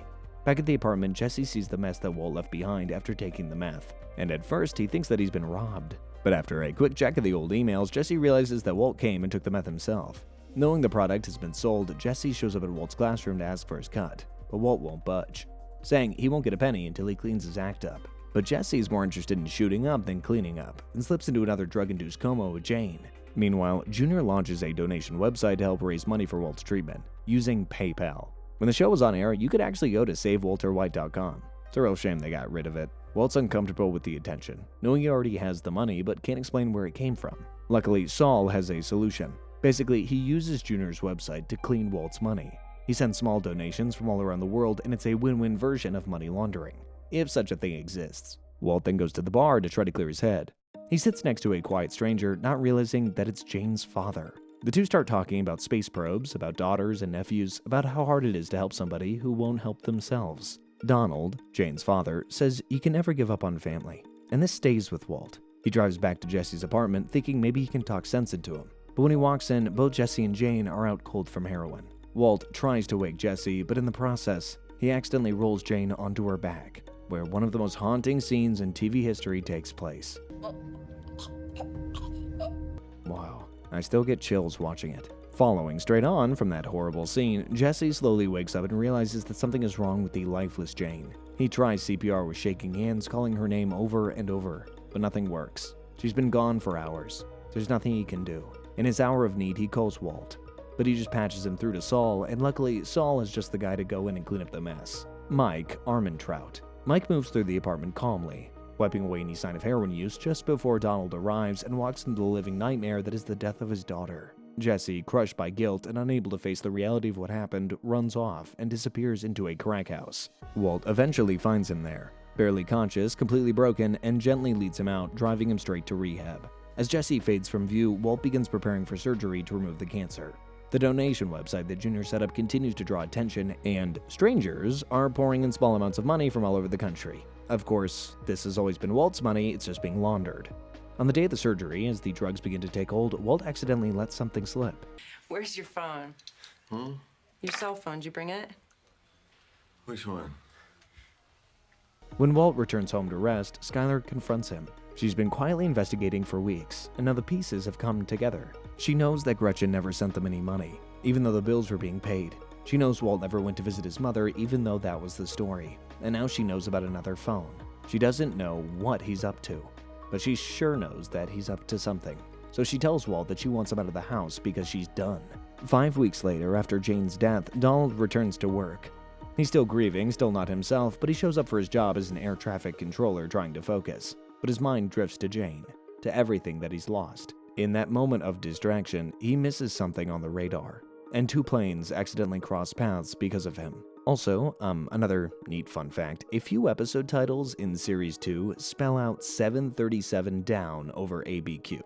Speaker 1: Back at the apartment, Jesse sees the mess that Walt left behind after taking the meth, and at first he thinks that he's been robbed. But after a quick check of the old emails, Jesse realizes that Walt came and took the meth himself. Knowing the product has been sold, Jesse shows up at Walt's classroom to ask for his cut, but Walt won't budge, saying he won't get a penny until he cleans his act up. But Jesse is more interested in shooting up than cleaning up, and slips into another drug-induced coma with Jane. Meanwhile, Junior launches a donation website to help raise money for Walt's treatment. using PayPal. When the show was on air, you could actually go to savewalterwhite.com. It's a real shame they got rid of it. Walt's uncomfortable with the attention, knowing he already has the money but can't explain where it came from. Luckily, Saul has a solution. Basically, he uses Junior's website to clean Walt's money. He sends small donations from all around the world, and it's a win-win version of money laundering, if such a thing exists. Walt then goes to the bar to try to clear his head. He sits next to a quiet stranger, not realizing that it's Jane's father. The two start talking about space probes, about daughters and nephews, about how hard it is to help somebody who won't help themselves. Donald, Jane's father, says he can never give up on family, and this stays with Walt. He drives back to Jesse's apartment thinking maybe he can talk sense into him, but when he walks in, both Jesse and Jane are out cold from heroin. Walt tries to wake Jesse, but in the process, he accidentally rolls Jane onto her back, where one of the most haunting scenes in TV history takes place. Wow, I still get chills watching it. Following straight on from that horrible scene, Jesse slowly wakes up and realizes that something is wrong with the lifeless Jane. He tries CPR with shaking hands, calling her name over and over, but nothing works. She's been gone for hours. There's nothing he can do. In his hour of need, he calls Walt, but he just patches him through to Saul, and luckily, Saul is just the guy to go in and clean up the mess. Mike Armentrout. Mike moves through the apartment calmly, wiping away any sign of heroin use just before Donald arrives and walks into the living nightmare that is the death of his daughter. Jesse, crushed by guilt and unable to face the reality of what happened, runs off and disappears into a crack house. Walt eventually finds him there, barely conscious, completely broken, and gently leads him out, driving him straight to rehab. As Jesse fades from view, Walt begins preparing for surgery to remove the cancer. The donation website that Junior set up continues to draw attention, and strangers are pouring in small amounts of money from all over the country. Of course, this has always been Walt's money, it's just being laundered. On the day of the surgery, as the drugs begin to take hold, Walt accidentally lets something slip.
Speaker 10: Where's your phone? Your cell phone, did you bring it?
Speaker 6: Which one?
Speaker 1: When Walt returns home to rest, Skylar confronts him. She's been quietly investigating for weeks, and now the pieces have come together. She knows that Gretchen never sent them any money, even though the bills were being paid. She knows Walt never went to visit his mother, even though that was the story. And now she knows about another phone. She doesn't know what he's up to, but she sure knows that he's up to something. So she tells Walt that she wants him out of the house because she's done. 5 weeks later, after Jane's death, Donald returns to work. He's still grieving, still not himself, but he shows up for his job as an air traffic controller trying to focus. But his mind drifts to Jane, to everything that he's lost. In that moment of distraction, he misses something on the radar, and 2 planes accidentally cross paths because of him. Also, another neat fun fact, a few episode titles in Series 2 spell out 737 down over ABQ.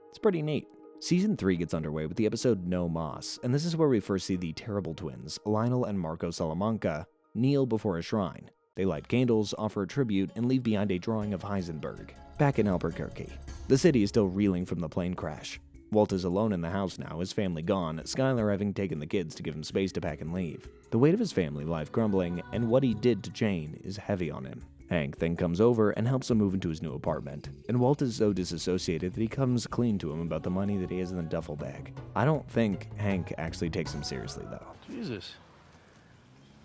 Speaker 1: It's pretty neat. Season 3 gets underway with the episode No Moss, and this is where we first see the terrible twins, Lionel and Marco Salamanca, kneel before a shrine. They light candles, offer a tribute, and leave behind a drawing of Heisenberg. Back in Albuquerque, the city is still reeling from the plane crash. Walt is alone in the house now, his family gone, Skylar having taken the kids to give him space to pack and leave. The weight of his family life crumbling, and what he did to Jane is heavy on him. Hank then comes over and helps him move into his new apartment, and Walt is so disassociated that he comes clean to him about the money that he has in the duffel bag. I don't think Hank actually takes him seriously, though.
Speaker 6: Jesus.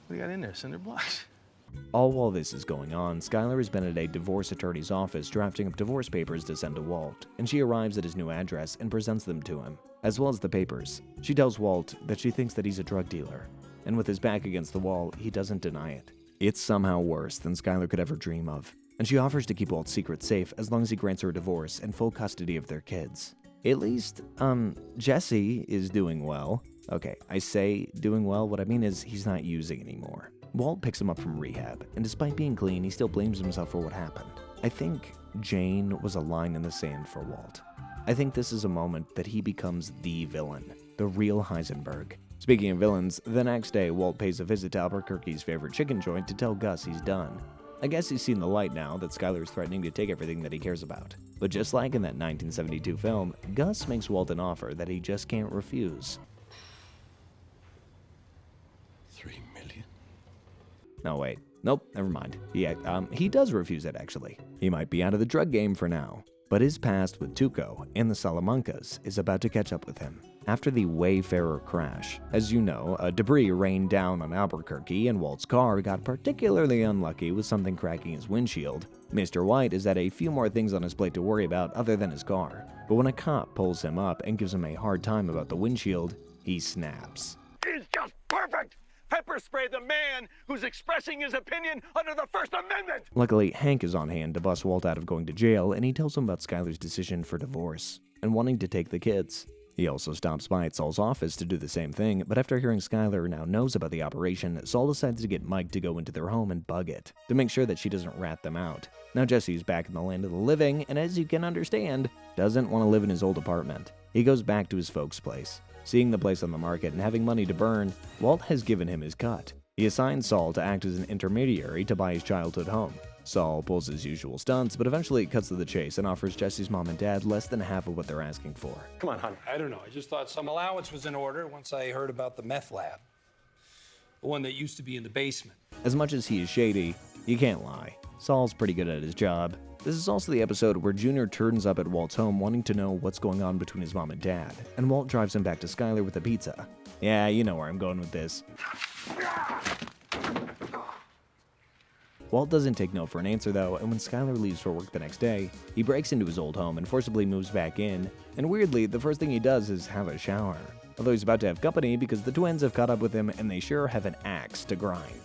Speaker 6: What do you got in there? Cinder blocks?
Speaker 1: All while this is going on, Skylar has been at a divorce attorney's office drafting up divorce papers to send to Walt, and she arrives at his new address and presents them to him, as well as the papers. She tells Walt that she thinks that he's a drug dealer, and with his back against the wall, he doesn't deny it. It's somehow worse than Skylar could ever dream of, and she offers to keep Walt's secret safe as long as he grants her a divorce and full custody of their kids. At least, Jesse is doing well. Okay, I say doing well, what I mean is he's not using anymore. Walt picks him up from rehab, and despite being clean, he still blames himself for what happened. I think Jane was a line in the sand for Walt. I think this is a moment that he becomes the villain, the real Heisenberg. Speaking of villains, the next day, Walt pays a visit to Albuquerque's favorite chicken joint to tell Gus he's done. I guess he's seen the light now that Skylar is threatening to take everything that he cares about. But just like in that 1972 film, Gus makes Walt an offer that he just can't refuse.
Speaker 6: $3 million?
Speaker 1: No, wait. Nope, never mind. He does refuse it, actually. He might be out of the drug game for now, but his past with Tuco and the Salamancas is about to catch up with him. After the Wayfarer crash, as you know, debris rained down on Albuquerque and Walt's car got particularly unlucky with something cracking his windshield. Mr. White has had a few more things on his plate to worry about other than his car, but when a cop pulls him up and gives him a hard time about the windshield, he snaps.
Speaker 8: He's just
Speaker 11: Perfect! Pepper spray the man who's expressing his opinion under the First Amendment!
Speaker 1: Luckily, Hank is on hand to bust Walt out of going to jail, and he tells him about Skyler's decision for divorce and wanting to take the kids. He also stops by at Saul's office to do the same thing, but after hearing Skyler now knows about the operation, Saul decides to get Mike to go into their home and bug it, to make sure that she doesn't rat them out. Now Jesse's back in the land of the living, and as you can understand, doesn't want to live in his old apartment. He goes back to his folks' place. Seeing the place on the market and having money to burn, Walt has given him his cut. He assigns Saul to act as an intermediary to buy his childhood home. Saul pulls his usual stunts, but eventually cuts to the chase and offers Jesse's mom and dad less than half of what they're asking for.
Speaker 9: Come on, hon. I don't know. I just thought some allowance was in order once I heard about the meth lab. The one that used to be in the basement.
Speaker 1: As much as he is shady, you can't lie. Saul's pretty good at his job. This is also the episode where Junior turns up at Walt's home wanting to know what's going on between his mom and dad, and Walt drives him back to Skyler with a pizza. Yeah, you know where I'm going with this. Walt doesn't take no for an answer though, and when Skyler leaves for work the next day, he breaks into his old home and forcibly moves back in, and weirdly, the first thing he does is have a shower. Although he's about to have company because the twins have caught up with him and they sure have an axe to grind.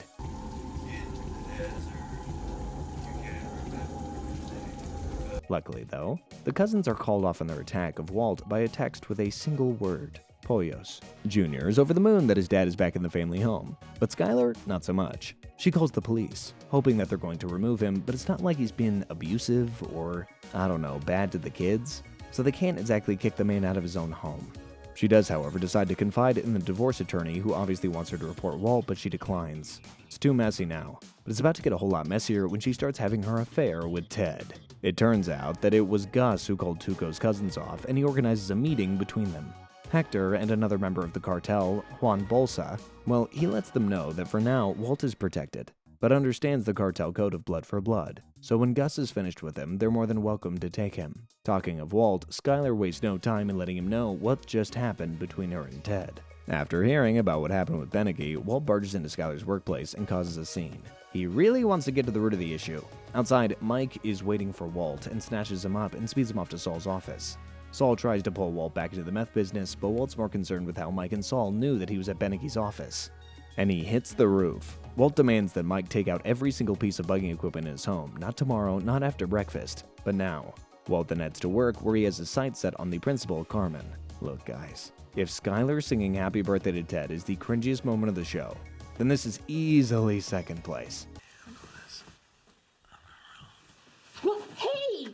Speaker 1: Luckily though, the cousins are called off on their attack of Walt by a text with a single word. Pollos. Junior is over the moon that his dad is back in the family home, but Skyler, not so much. She calls the police, hoping that they're going to remove him, but it's not like he's been abusive or, I don't know, bad to the kids, so they can't exactly kick the man out of his own home. She does, however, decide to confide in the divorce attorney who obviously wants her to report Walt, but she declines. It's too messy now, but it's about to get a whole lot messier when she starts having her affair with Ted. It turns out that it was Gus who called Tuco's cousins off, and he organizes a meeting between them. Hector and another member of the cartel, Juan Bolsa, well, he lets them know that for now, Walt is protected, but understands the cartel code of blood for blood. So when Gus is finished with him, they're more than welcome to take him. Talking of Walt, Skyler wastes no time in letting him know what just happened between her and Ted. After hearing about what happened with Beneke, Walt barges into Skyler's workplace and causes a scene. He really wants to get to the root of the issue. Outside, Mike is waiting for Walt and snatches him up and speeds him off to Saul's office. Saul tries to pull Walt back into the meth business, but Walt's more concerned with how Mike and Saul knew that he was at Beneke's office. And he hits the roof. Walt demands that Mike take out every single piece of bugging equipment in his home, not tomorrow, not after breakfast, but now. Walt then heads to work where he has his sights set on the principal, Carmen. Look guys, if Skyler singing Happy Birthday to Ted is the cringiest moment of the show, then this is easily second place.
Speaker 12: Hey!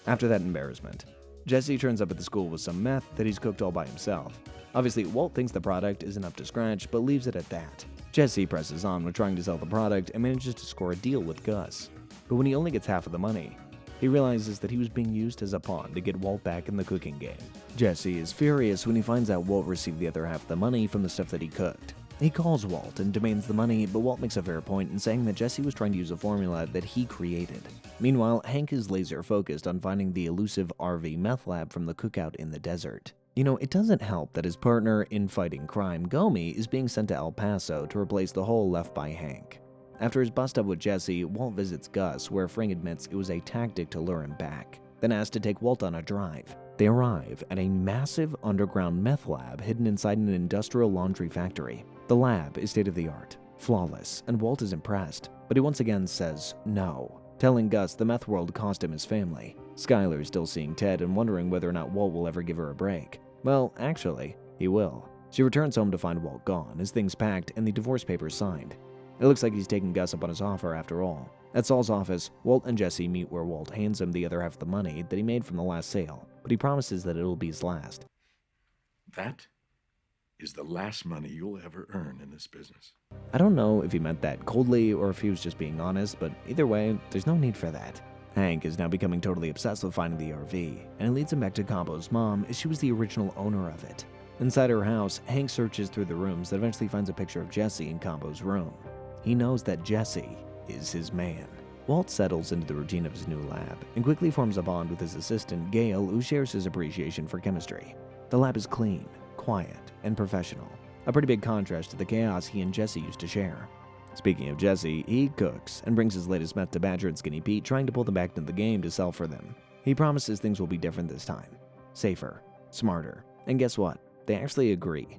Speaker 1: After that embarrassment, Jesse turns up at the school with some meth that he's cooked all by himself. Obviously, Walt thinks the product isn't up to scratch, but leaves it at that. Jesse presses on with trying to sell the product and manages to score a deal with Gus. But when he only gets half of the money, he realizes that he was being used as a pawn to get Walt back in the cooking game. Jesse is furious when he finds out Walt received the other half of the money from the stuff that he cooked. He calls Walt and demands the money, but Walt makes a fair point in saying that Jesse was trying to use a formula that he created. Meanwhile, Hank is laser focused on finding the elusive RV meth lab from the cookout in the desert. You know, it doesn't help that his partner in fighting crime, Gomi, is being sent to El Paso to replace the hole left by Hank. After his bust-up with Jesse, Walt visits Gus, where Frank admits it was a tactic to lure him back, then asks to take Walt on a drive. They arrive at a massive underground meth lab hidden inside an industrial laundry factory. The lab is state-of-the-art, flawless, and Walt is impressed, but he once again says no, telling Gus the meth world cost him his family. Skyler is still seeing Ted and wondering whether or not Walt will ever give her a break. Well, actually, he will. She returns home to find Walt gone, his things packed, and the divorce papers signed. It looks like he's taking Gus up on his offer after all. At Saul's office, Walt and Jesse meet where Walt hands him the other half of the money that he made from the last sale, but he promises that it'll be his last.
Speaker 13: That is the last money you'll ever earn in this business.
Speaker 1: I don't know if he meant that coldly or if he was just being honest, but either way, there's no need for that. Hank is now becoming totally obsessed with finding the RV, and it leads him back to Campo's mom as she was the original owner of it. Inside her house, Hank searches through the rooms that eventually finds a picture of Jesse in Campo's room. He knows that Jesse is his man. Walt settles into the routine of his new lab and quickly forms a bond with his assistant, Gail, who shares his appreciation for chemistry. The lab is clean, quiet, and professional, a pretty big contrast to the chaos he and Jesse used to share. Speaking of Jesse, he cooks and brings his latest meth to Badger and Skinny Pete, trying to pull them back into the game to sell for them. He promises things will be different this time. Safer, smarter, and guess what? They actually agree.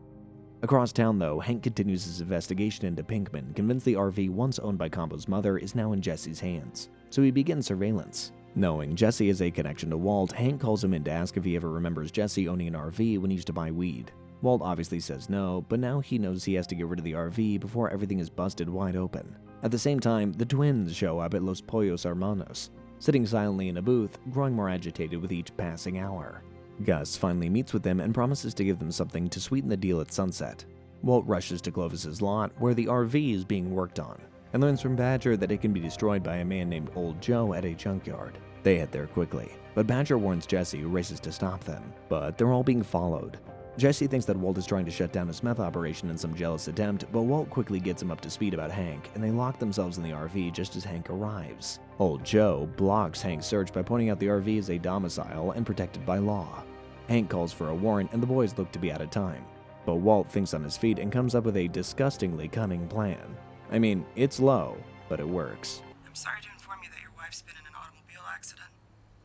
Speaker 1: Across town, though, Hank continues his investigation into Pinkman, convinced the RV once owned by Combo's mother is now in Jesse's hands. So he begins surveillance. Knowing Jesse has a connection to Walt, Hank calls him in to ask if he ever remembers Jesse owning an RV when he used to buy weed. Walt obviously says no, but now he knows he has to get rid of the RV before everything is busted wide open. At the same time, the twins show up at Los Pollos Hermanos, sitting silently in a booth, growing more agitated with each passing hour. Gus finally meets with them and promises to give them something to sweeten the deal at sunset. Walt rushes to Clovis's lot, where the RV is being worked on, and learns from Badger that it can be destroyed by a man named Old Joe at a junkyard. They head there quickly, but Badger warns Jesse, who races to stop them. But they're all being followed. Jesse thinks that Walt is trying to shut down his meth operation in some jealous attempt, but Walt quickly gets him up to speed about Hank, and they lock themselves in the RV just as Hank arrives. Old Joe blocks Hank's search by pointing out the RV is a domicile and protected by law. Hank calls for a warrant, and the boys look to be out of time. But Walt thinks on his feet and comes up with a disgustingly cunning plan. I mean, it's low, but it works.
Speaker 10: I'm sorry to inform you that your wife's been in an automobile accident.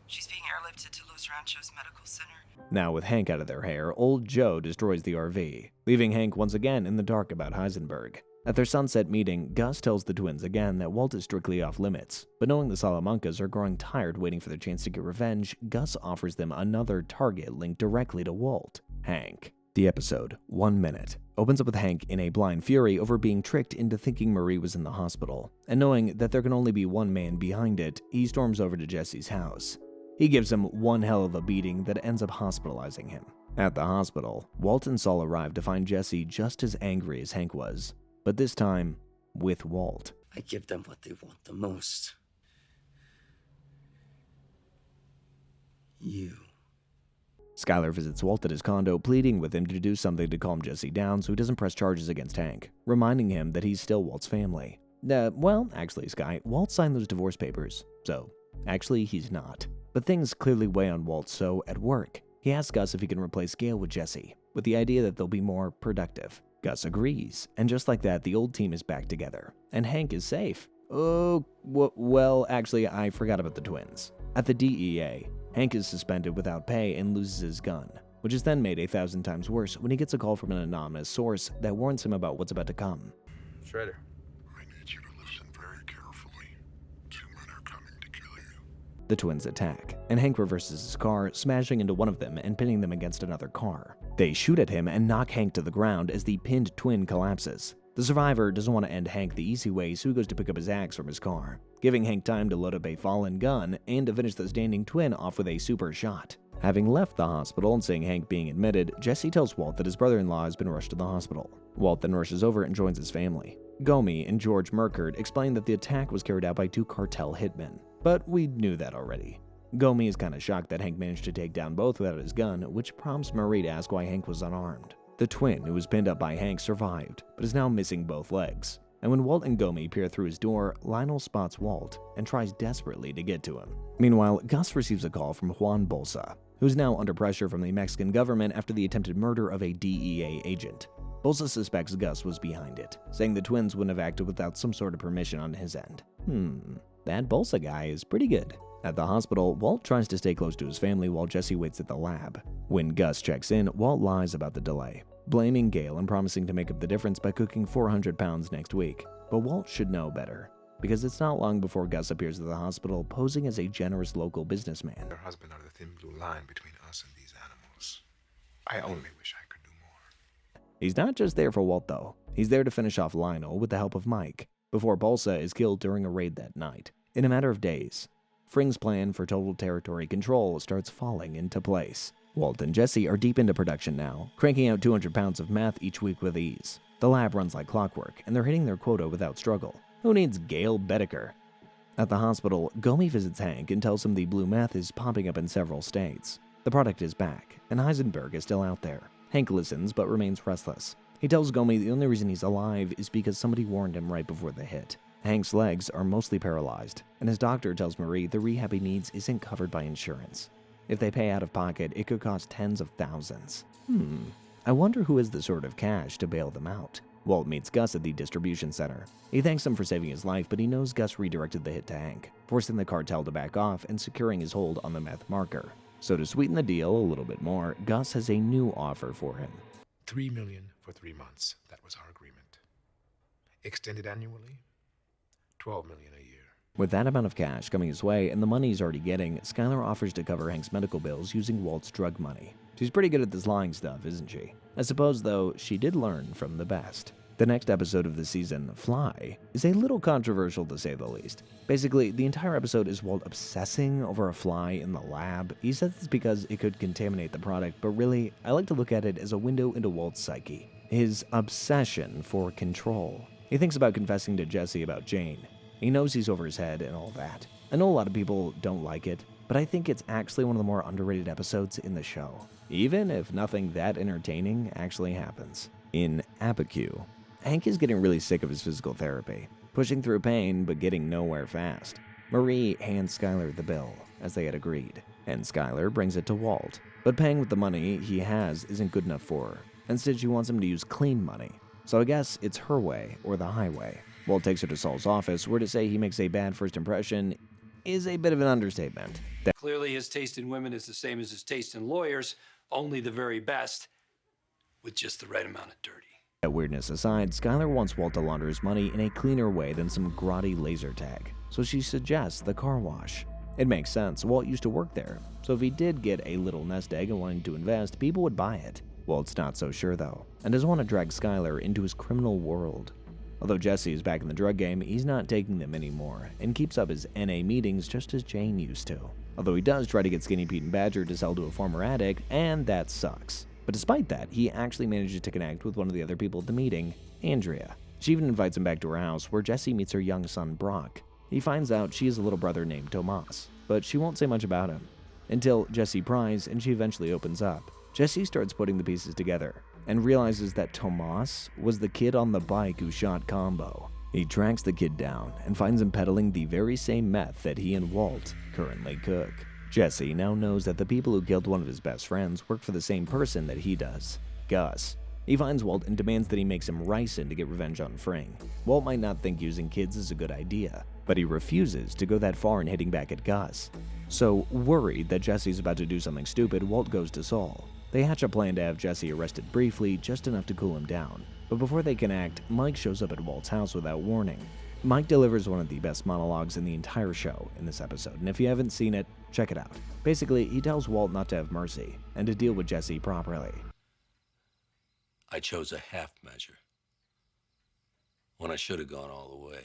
Speaker 10: She's being airlifted to Los Ranchos Medical Center.
Speaker 1: Now with Hank out of their hair, Old Joe destroys the RV, leaving Hank once again in the dark about Heisenberg. At their sunset meeting, Gus tells the twins again that Walt is strictly off limits, but knowing the Salamancas are growing tired waiting for their chance to get revenge, Gus offers them another target linked directly to Walt, Hank. The episode, 1 minute, opens up with Hank in a blind fury over being tricked into thinking Marie was in the hospital, and knowing that there can only be one man behind it, he storms over to Jesse's house. He gives him one hell of a beating that ends up hospitalizing him. At the hospital, Walt and Saul arrive to find Jesse just as angry as Hank was, but this time with Walt.
Speaker 7: I give them what they want the most. You.
Speaker 1: Skylar visits Walt at his condo, pleading with him to do something to calm Jesse down so he doesn't press charges against Hank, reminding him that he's still Walt's family. Well, actually, Sky, Walt signed those divorce papers, so actually he's not. But things clearly weigh on Walt, so at work, he asks Gus if he can replace Gail with Jesse, with the idea that they'll be more productive. Gus agrees, and just like that, the old team is back together, and Hank is safe. Oh, well, actually, I forgot about the twins. At the DEA, Hank is suspended without pay and loses his gun, which is then made 1,000 times worse when he gets a call from an anonymous source that warns him about what's about to come.
Speaker 13: Shredder.
Speaker 6: I need you to listen very carefully. 2 men are coming to kill you.
Speaker 1: The twins attack, and Hank reverses his car, smashing into one of them and pinning them against another car. They shoot at him and knock Hank to the ground as the pinned twin collapses. The survivor doesn't want to end Hank the easy way, so he goes to pick up his axe from his car, giving Hank time to load up a fallen gun and to finish the standing twin off with a super shot. Having left the hospital and seeing Hank being admitted, Jesse tells Walt that his brother-in-law has been rushed to the hospital. Walt then rushes over and joins his family. Gomi and George Merkert explain that the attack was carried out by 2 cartel hitmen, but we knew that already. Gomi is kinda shocked that Hank managed to take down both without his gun, which prompts Marie to ask why Hank was unarmed. The twin, who was pinned up by Hank, survived, but is now missing both legs. And when Walt and Gomi peer through his door, Lionel spots Walt and tries desperately to get to him. Meanwhile, Gus receives a call from Juan Bolsa, who is now under pressure from the Mexican government after the attempted murder of a DEA agent. Bolsa suspects Gus was behind it, saying the twins wouldn't have acted without some sort of permission on his end. That Bolsa guy is pretty good. At the hospital, Walt tries to stay close to his family while Jesse waits at the lab. When Gus checks in, Walt lies about the delay, blaming Gail and promising to make up the difference by cooking 400 pounds next week. But Walt should know better, because it's not long before Gus appears at the hospital posing as a generous local businessman.
Speaker 14: Your husband are the thin blue line between us and these animals. I only wish I could do more.
Speaker 1: He's not just there for Walt, though. He's there to finish off Lionel with the help of Mike, before Bolsa is killed during a raid that night. In a matter of days, Fring's plan for total territory control starts falling into place. Walt and Jesse are deep into production now, cranking out 200 pounds of meth each week with ease. The lab runs like clockwork, and they're hitting their quota without struggle. Who needs Gail Bedecker? At the hospital, Gomi visits Hank and tells him the blue meth is popping up in several states. The product is back, and Heisenberg is still out there. Hank listens but remains restless. He tells Gomi the only reason he's alive is because somebody warned him right before the hit. Hank's legs are mostly paralyzed, and his doctor tells Marie the rehab he needs isn't covered by insurance. If they pay out of pocket, it could cost tens of thousands. I wonder who has the sort of cash to bail them out. Walt meets Gus at the distribution center. He thanks him for saving his life, but he knows Gus redirected the hit to Hank, forcing the cartel to back off and securing his hold on the meth marker. So to sweeten the deal a little bit more, Gus has a new offer for him.
Speaker 14: $3 million for 3 months. That was our agreement. Extended annually, $12 million a year.
Speaker 1: With that amount of cash coming his way and the money he's already getting, Skylar offers to cover Hank's medical bills using Walt's drug money. She's pretty good at this lying stuff, isn't she? I suppose, though, she did learn from the best. The next episode of the season, Fly, is a little controversial to say the least. Basically, the entire episode is Walt obsessing over a fly in the lab. He says it's because it could contaminate the product, but really, I like to look at it as a window into Walt's psyche. His obsession for control. He thinks about confessing to Jesse about Jane. He knows he's over his head and all that. I know a lot of people don't like it, but I think it's actually one of the more underrated episodes in the show, even if nothing that entertaining actually happens. In Apicu, Hank is getting really sick of his physical therapy, pushing through pain but getting nowhere fast. Marie hands Skylar the bill, as they had agreed, and Skylar brings it to Walt. But paying with the money he has isn't good enough for her. Instead, she wants him to use clean money. So I guess it's her way or the highway. Walt takes her to Saul's office, where to say he makes a bad first impression is a bit of an understatement.
Speaker 9: Clearly his taste in women is the same as his taste in lawyers, only the very best, with just the right amount of dirty.
Speaker 1: That weirdness aside, Skylar wants Walt to launder his money in a cleaner way than some grotty laser tag, so she suggests the car wash. It makes sense, Walt used to work there, so if he did get a little nest egg and wanted to invest, people would buy it. Walt's not so sure though, and doesn't want to drag Skylar into his criminal world. Although Jesse is back in the drug game, he's not taking them anymore, and keeps up his NA meetings just as Jane used to. Although he does try to get Skinny Pete and Badger to sell to a former addict, and that sucks. But despite that, he actually manages to connect with one of the other people at the meeting, Andrea. She even invites him back to her house, where Jesse meets her young son, Brock. He finds out she has a little brother named Tomas, but she won't say much about him, until Jesse pries and she eventually opens up. Jesse starts putting the pieces together, and realizes that Tomas was the kid on the bike who shot Combo. He tracks the kid down and finds him peddling the very same meth that he and Walt currently cook. Jesse now knows that the people who killed one of his best friends work for the same person that he does, Gus. He finds Walt and demands that he makes him ricin to get revenge on Fring. Walt might not think using kids is a good idea, but he refuses to go that far in hitting back at Gus. So, worried that Jesse's about to do something stupid, Walt goes to Saul. They hatch a plan to have Jesse arrested briefly, just enough to cool him down. But before they can act, Mike shows up at Walt's house without warning. Mike delivers one of the best monologues in the entire show in this episode, and if you haven't seen it, check it out. Basically, he tells Walt not to have mercy, and to deal with Jesse properly.
Speaker 15: I chose a half measure, when I should have gone all the way.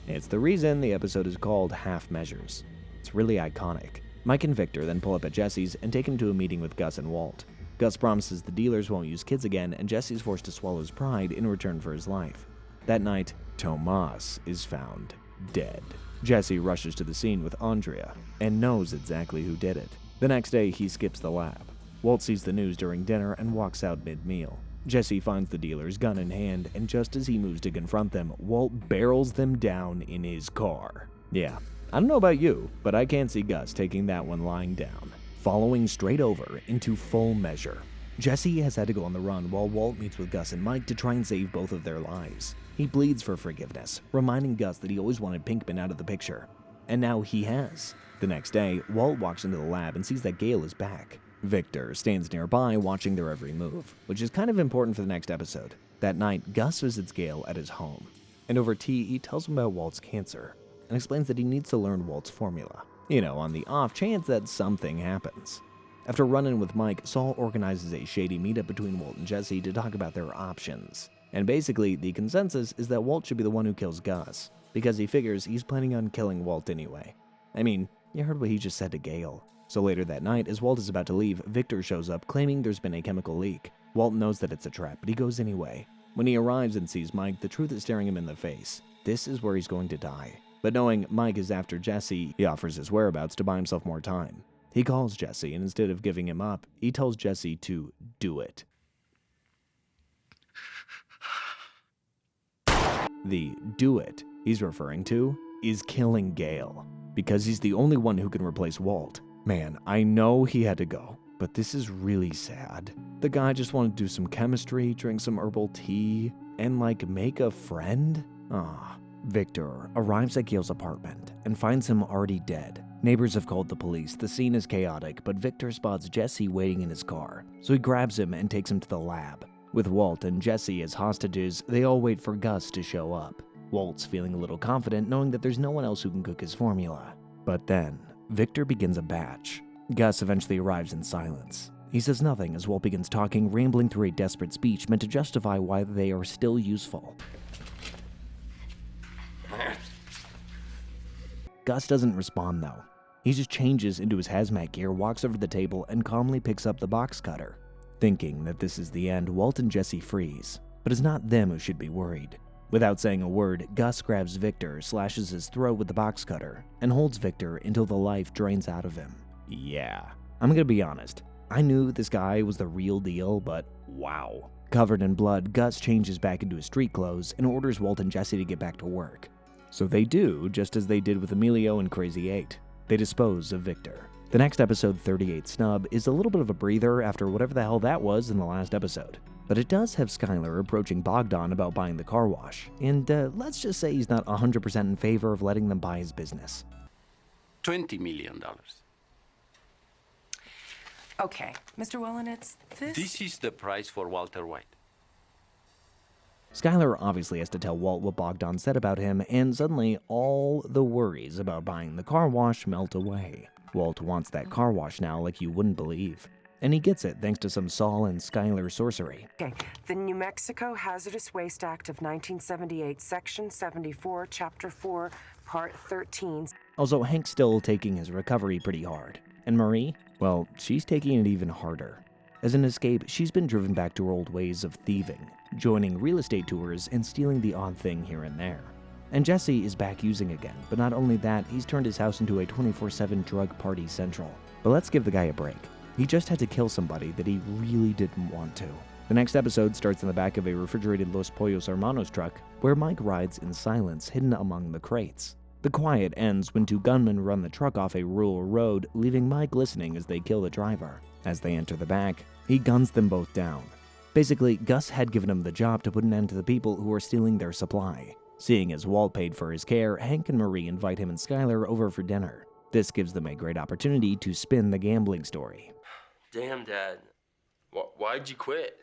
Speaker 1: It's the reason the episode is called Half Measures. It's really iconic. Mike and Victor then pull up at Jesse's and take him to a meeting with Gus and Walt. Gus promises the dealers won't use kids again, and Jesse's forced to swallow his pride in return for his life. That night, Tomas is found dead. Jesse rushes to the scene with Andrea and knows exactly who did it. The next day, he skips the lab. Walt sees the news during dinner and walks out mid-meal. Jesse finds the dealers gun in hand, and just as he moves to confront them, Walt barrels them down in his car. Yeah, I don't know about you, but I can't see Gus taking that one lying down. Following straight over into Full Measure. Jesse has had to go on the run while Walt meets with Gus and Mike to try and save both of their lives. He pleads for forgiveness, reminding Gus that he always wanted Pinkman out of the picture. And now he has. The next day, Walt walks into the lab and sees that Gale is back. Victor stands nearby watching their every move, which is kind of important for the next episode. That night, Gus visits Gale at his home. And over tea, he tells him about Walt's cancer, and explains that he needs to learn Walt's formula. You know, on the off chance that something happens. After running with Mike, Saul organizes a shady meetup between Walt and Jesse to talk about their options. And basically, the consensus is that Walt should be the one who kills Gus, because he figures he's planning on killing Walt anyway. I mean, you heard what he just said to Gale. So later that night, as Walt is about to leave, Victor shows up claiming there's been a chemical leak. Walt knows that it's a trap, but he goes anyway. When he arrives and sees Mike, the truth is staring him in the face. This is where he's going to die. But knowing Mike is after Jesse, he offers his whereabouts to buy himself more time. He calls Jesse, and instead of giving him up, he tells Jesse to do it. The do it he's referring to is killing Gale, because he's the only one who can replace Walt. Man, I know he had to go, but this is really sad. The guy just wanted to do some chemistry, drink some herbal tea, and make a friend? Victor arrives at Gale's apartment and finds him already dead. Neighbors have called the police. The scene is chaotic, but Victor spots Jesse waiting in his car, so he grabs him and takes him to the lab. With Walt and Jesse as hostages, they all wait for Gus to show up. Walt's feeling a little confident knowing that there's no one else who can cook his formula. But then, Victor begins a batch. Gus eventually arrives in silence. He says nothing as Walt begins talking, rambling through a desperate speech meant to justify why they are still useful. Gus doesn't respond though. He just changes into his hazmat gear, walks over to the table, and calmly picks up the box cutter. Thinking that this is the end, Walt and Jesse freeze. But it's not them who should be worried. Without saying a word, Gus grabs Victor, slashes his throat with the box cutter, and holds Victor until the life drains out of him. Yeah, I'm gonna be honest. I knew this guy was the real deal, but wow. Covered in blood, Gus changes back into his street clothes and orders Walt and Jesse to get back to work. So they do, just as they did with Emilio and Crazy 8. They dispose of Victor. The next episode, 38 Snub, is a little bit of a breather after whatever the hell that was in the last episode. But it does have Skyler approaching Bogdan about buying the car wash, and let's just say he's not 100% in favor of letting them buy his business.
Speaker 16: $20 million.
Speaker 10: Okay, Mr. Wollenitz,
Speaker 16: This is the price for Walter White.
Speaker 1: Skyler obviously has to tell Walt what Bogdan said about him, and suddenly all the worries about buying the car wash melt away. Walt wants that car wash now like you wouldn't believe. And he gets it thanks to some Saul and Skyler sorcery.
Speaker 10: Okay, the New Mexico Hazardous Waste Act of 1978, Section 74, Chapter 4, Part 13.
Speaker 1: Also, Hank's still taking his recovery pretty hard. And Marie? Well, she's taking it even harder. As an escape, she's been driven back to her old ways of thieving, joining real estate tours and stealing the odd thing here and there. And Jesse is back using again, but not only that, he's turned his house into a 24/7 drug party central. But let's give the guy a break. He just had to kill somebody that he really didn't want to. The next episode starts in the back of a refrigerated Los Pollos Hermanos truck, where Mike rides in silence, hidden among the crates. The quiet ends when two gunmen run the truck off a rural road, leaving Mike listening as they kill the driver. As they enter the back, he guns them both down. Basically, Gus had given him the job to put an end to the people who were stealing their supply. Seeing as Walt paid for his care, Hank and Marie invite him and Skyler over for dinner. This gives them a great opportunity to spin the gambling story.
Speaker 5: Damn, Dad. Why'd you quit?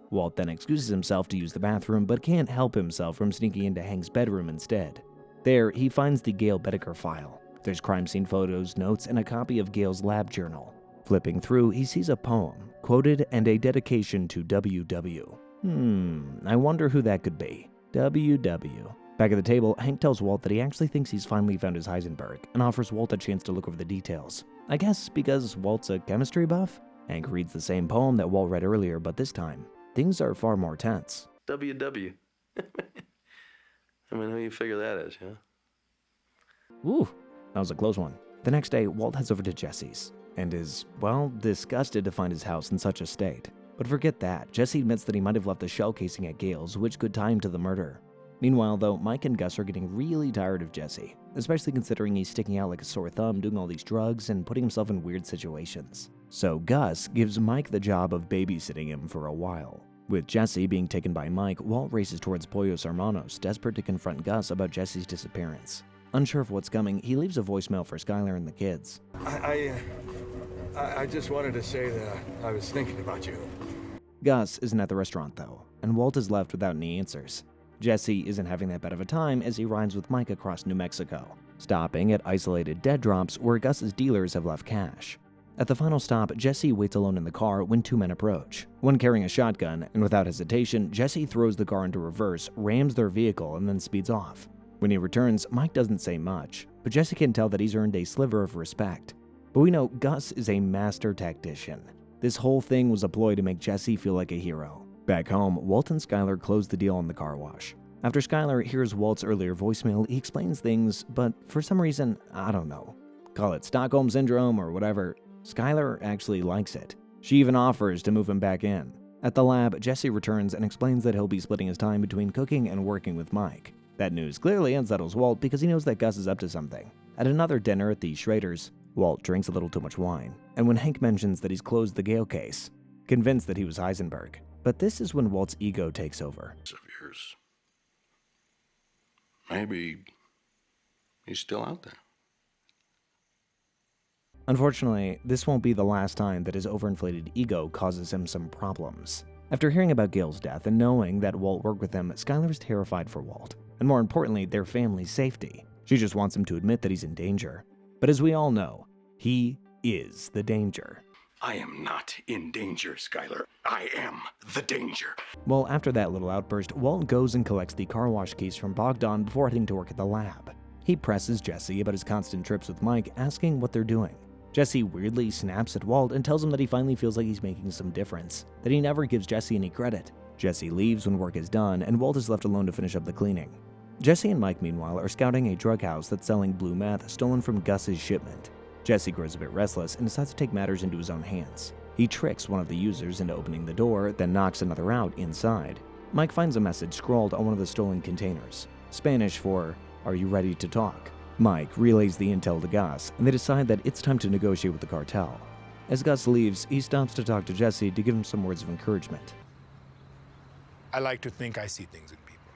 Speaker 1: Walt then excuses himself to use the bathroom, but can't help himself from sneaking into Hank's bedroom instead. There, he finds the Gail Bedecker file. There's crime scene photos, notes, and a copy of Gail's lab journal. Flipping through, he sees a poem, quoted, and a dedication to WW. I wonder who that could be. WW. Back at the table, Hank tells Walt that he actually thinks he's finally found his Heisenberg, and offers Walt a chance to look over the details. I guess because Walt's a chemistry buff? Hank reads the same poem that Walt read earlier, but this time, things are far more tense.
Speaker 5: WW. I mean, how you figure that is, huh?
Speaker 1: Ooh, that was a close one. The next day, Walt heads over to Jesse's, and is, well, disgusted to find his house in such a state. But forget that, Jesse admits that he might have left the shell casing at Gale's, which could tie him to the murder. Meanwhile, though, Mike and Gus are getting really tired of Jesse, especially considering he's sticking out like a sore thumb, doing all these drugs, and putting himself in weird situations. So Gus gives Mike the job of babysitting him for a while. With Jesse being taken by Mike, Walt races towards Pollos Hermanos, desperate to confront Gus about Jesse's disappearance. Unsure of what's coming, he leaves a voicemail for Skyler and the kids.
Speaker 17: I just wanted to say that I was thinking about you.
Speaker 1: Gus isn't at the restaurant, though, and Walt is left without any answers. Jesse isn't having that bad of a time as he rides with Mike across New Mexico, stopping at isolated dead drops where Gus's dealers have left cash. At the final stop, Jesse waits alone in the car when two men approach, one carrying a shotgun, and without hesitation, Jesse throws the car into reverse, rams their vehicle, and then speeds off. When he returns, Mike doesn't say much, but Jesse can tell that he's earned a sliver of respect. But we know Gus is a master tactician. This whole thing was a ploy to make Jesse feel like a hero. Back home, Walt and Skyler close the deal on the car wash. After Skyler hears Walt's earlier voicemail, he explains things, but for some reason, I don't know. Call it Stockholm Syndrome or whatever, Skyler actually likes it. She even offers to move him back in. At the lab, Jesse returns and explains that he'll be splitting his time between cooking and working with Mike. That news clearly unsettles Walt because he knows that Gus is up to something. At another dinner at the Schraders, Walt drinks a little too much wine, and when Hank mentions that he's closed the Gale case, convinced that he was Heisenberg. But this is when Walt's ego takes over.
Speaker 13: Of yours. Maybe he's still out there.
Speaker 1: Unfortunately, this won't be the last time that his overinflated ego causes him some problems. After hearing about Gail's death and knowing that Walt worked with them, Skylar is terrified for Walt, and more importantly, their family's safety. She just wants him to admit that he's in danger. But as we all know, he is the danger.
Speaker 13: I am not in danger, Skylar. I am the danger.
Speaker 1: Well, after that little outburst, Walt goes and collects the car wash keys from Bogdan before heading to work at the lab. He presses Jesse about his constant trips with Mike, asking what they're doing. Jesse weirdly snaps at Walt and tells him that he finally feels like he's making some difference, that he never gives Jesse any credit. Jesse leaves when work is done, and Walt is left alone to finish up the cleaning. Jesse and Mike, meanwhile, are scouting a drug house that's selling blue meth stolen from Gus's shipment. Jesse grows a bit restless and decides to take matters into his own hands. He tricks one of the users into opening the door, then knocks another out inside. Mike finds a message scrawled on one of the stolen containers, Spanish for, "Are you ready to talk?" Mike relays the intel to Gus, and they decide that it's time to negotiate with the cartel. As Gus leaves, he stops to talk to Jesse to give him some words of encouragement.
Speaker 14: I like to think I see things in people.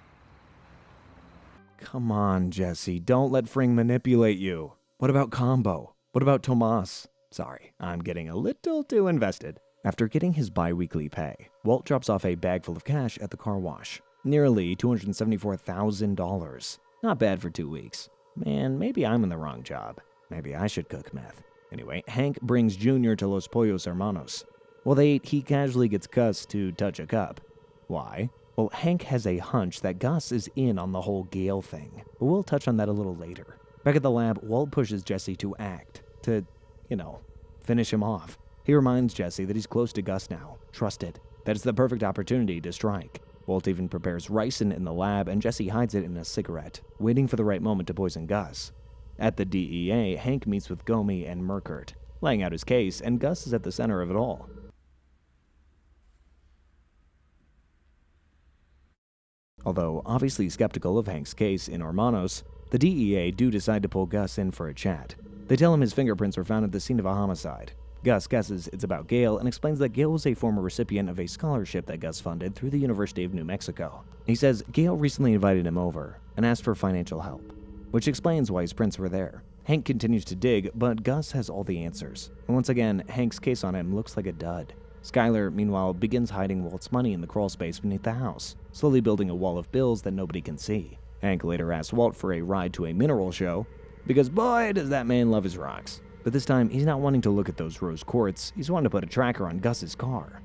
Speaker 1: Come on, Jesse, don't let Fring manipulate you. What about Combo? What about Tomas? Sorry, I'm getting a little too invested. After getting his bi-weekly pay, Walt drops off a bag full of cash at the car wash. Nearly $274,000. Not bad for 2 weeks. Man, maybe I'm in the wrong job. Maybe I should cook meth. Anyway, Hank brings Junior to Los Pollos Hermanos. While they eat, he casually gets Gus to touch a cup. Why? Well, Hank has a hunch that Gus is in on the whole Gale thing, but we'll touch on that a little later. Back at the lab, Walt pushes Jesse to act, to, finish him off. He reminds Jesse that he's close to Gus now, trusted, that it's the perfect opportunity to strike. Walt even prepares ricin in the lab, and Jesse hides it in a cigarette, waiting for the right moment to poison Gus. At the DEA, Hank meets with Gomi and Merkert, laying out his case, and Gus is at the center of it all. Although obviously skeptical of Hank's case in Hermanos, the DEA do decide to pull Gus in for a chat. They tell him his fingerprints were found at the scene of a homicide. Gus guesses it's about Gale and explains that Gale was a former recipient of a scholarship that Gus funded through the University of New Mexico. He says Gale recently invited him over and asked for financial help, which explains why his prints were there. Hank continues to dig, but Gus has all the answers. And once again, Hank's case on him looks like a dud. Skylar, meanwhile, begins hiding Walt's money in the crawl space beneath the house, slowly building a wall of bills that nobody can see. Hank later asks Walt for a ride to a mineral show, because boy, does that man love his rocks. But this time, he's not wanting to look at those rose quartz, he's wanting to put a tracker on Gus's car.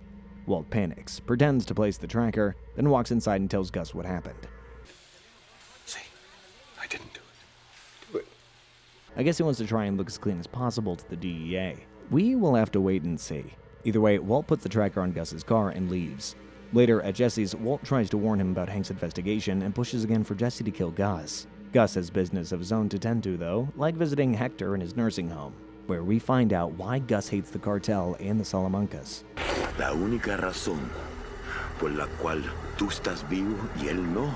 Speaker 1: Walt panics, pretends to place the tracker, then walks inside and tells Gus what happened.
Speaker 14: See, I didn't do it. Do it.
Speaker 1: I guess he wants to try and look as clean as possible to the DEA. We will have to wait and see. Either way, Walt puts the tracker on Gus's car and leaves. Later, at Jesse's, Walt tries to warn him about Hank's investigation and pushes again for Jesse to kill Gus. Gus has business of his own to tend to, though, like visiting Hector in his nursing home, where we find out why Gus hates the cartel and the Salamancas.
Speaker 18: La única razón por la cual tú estás vivo y él no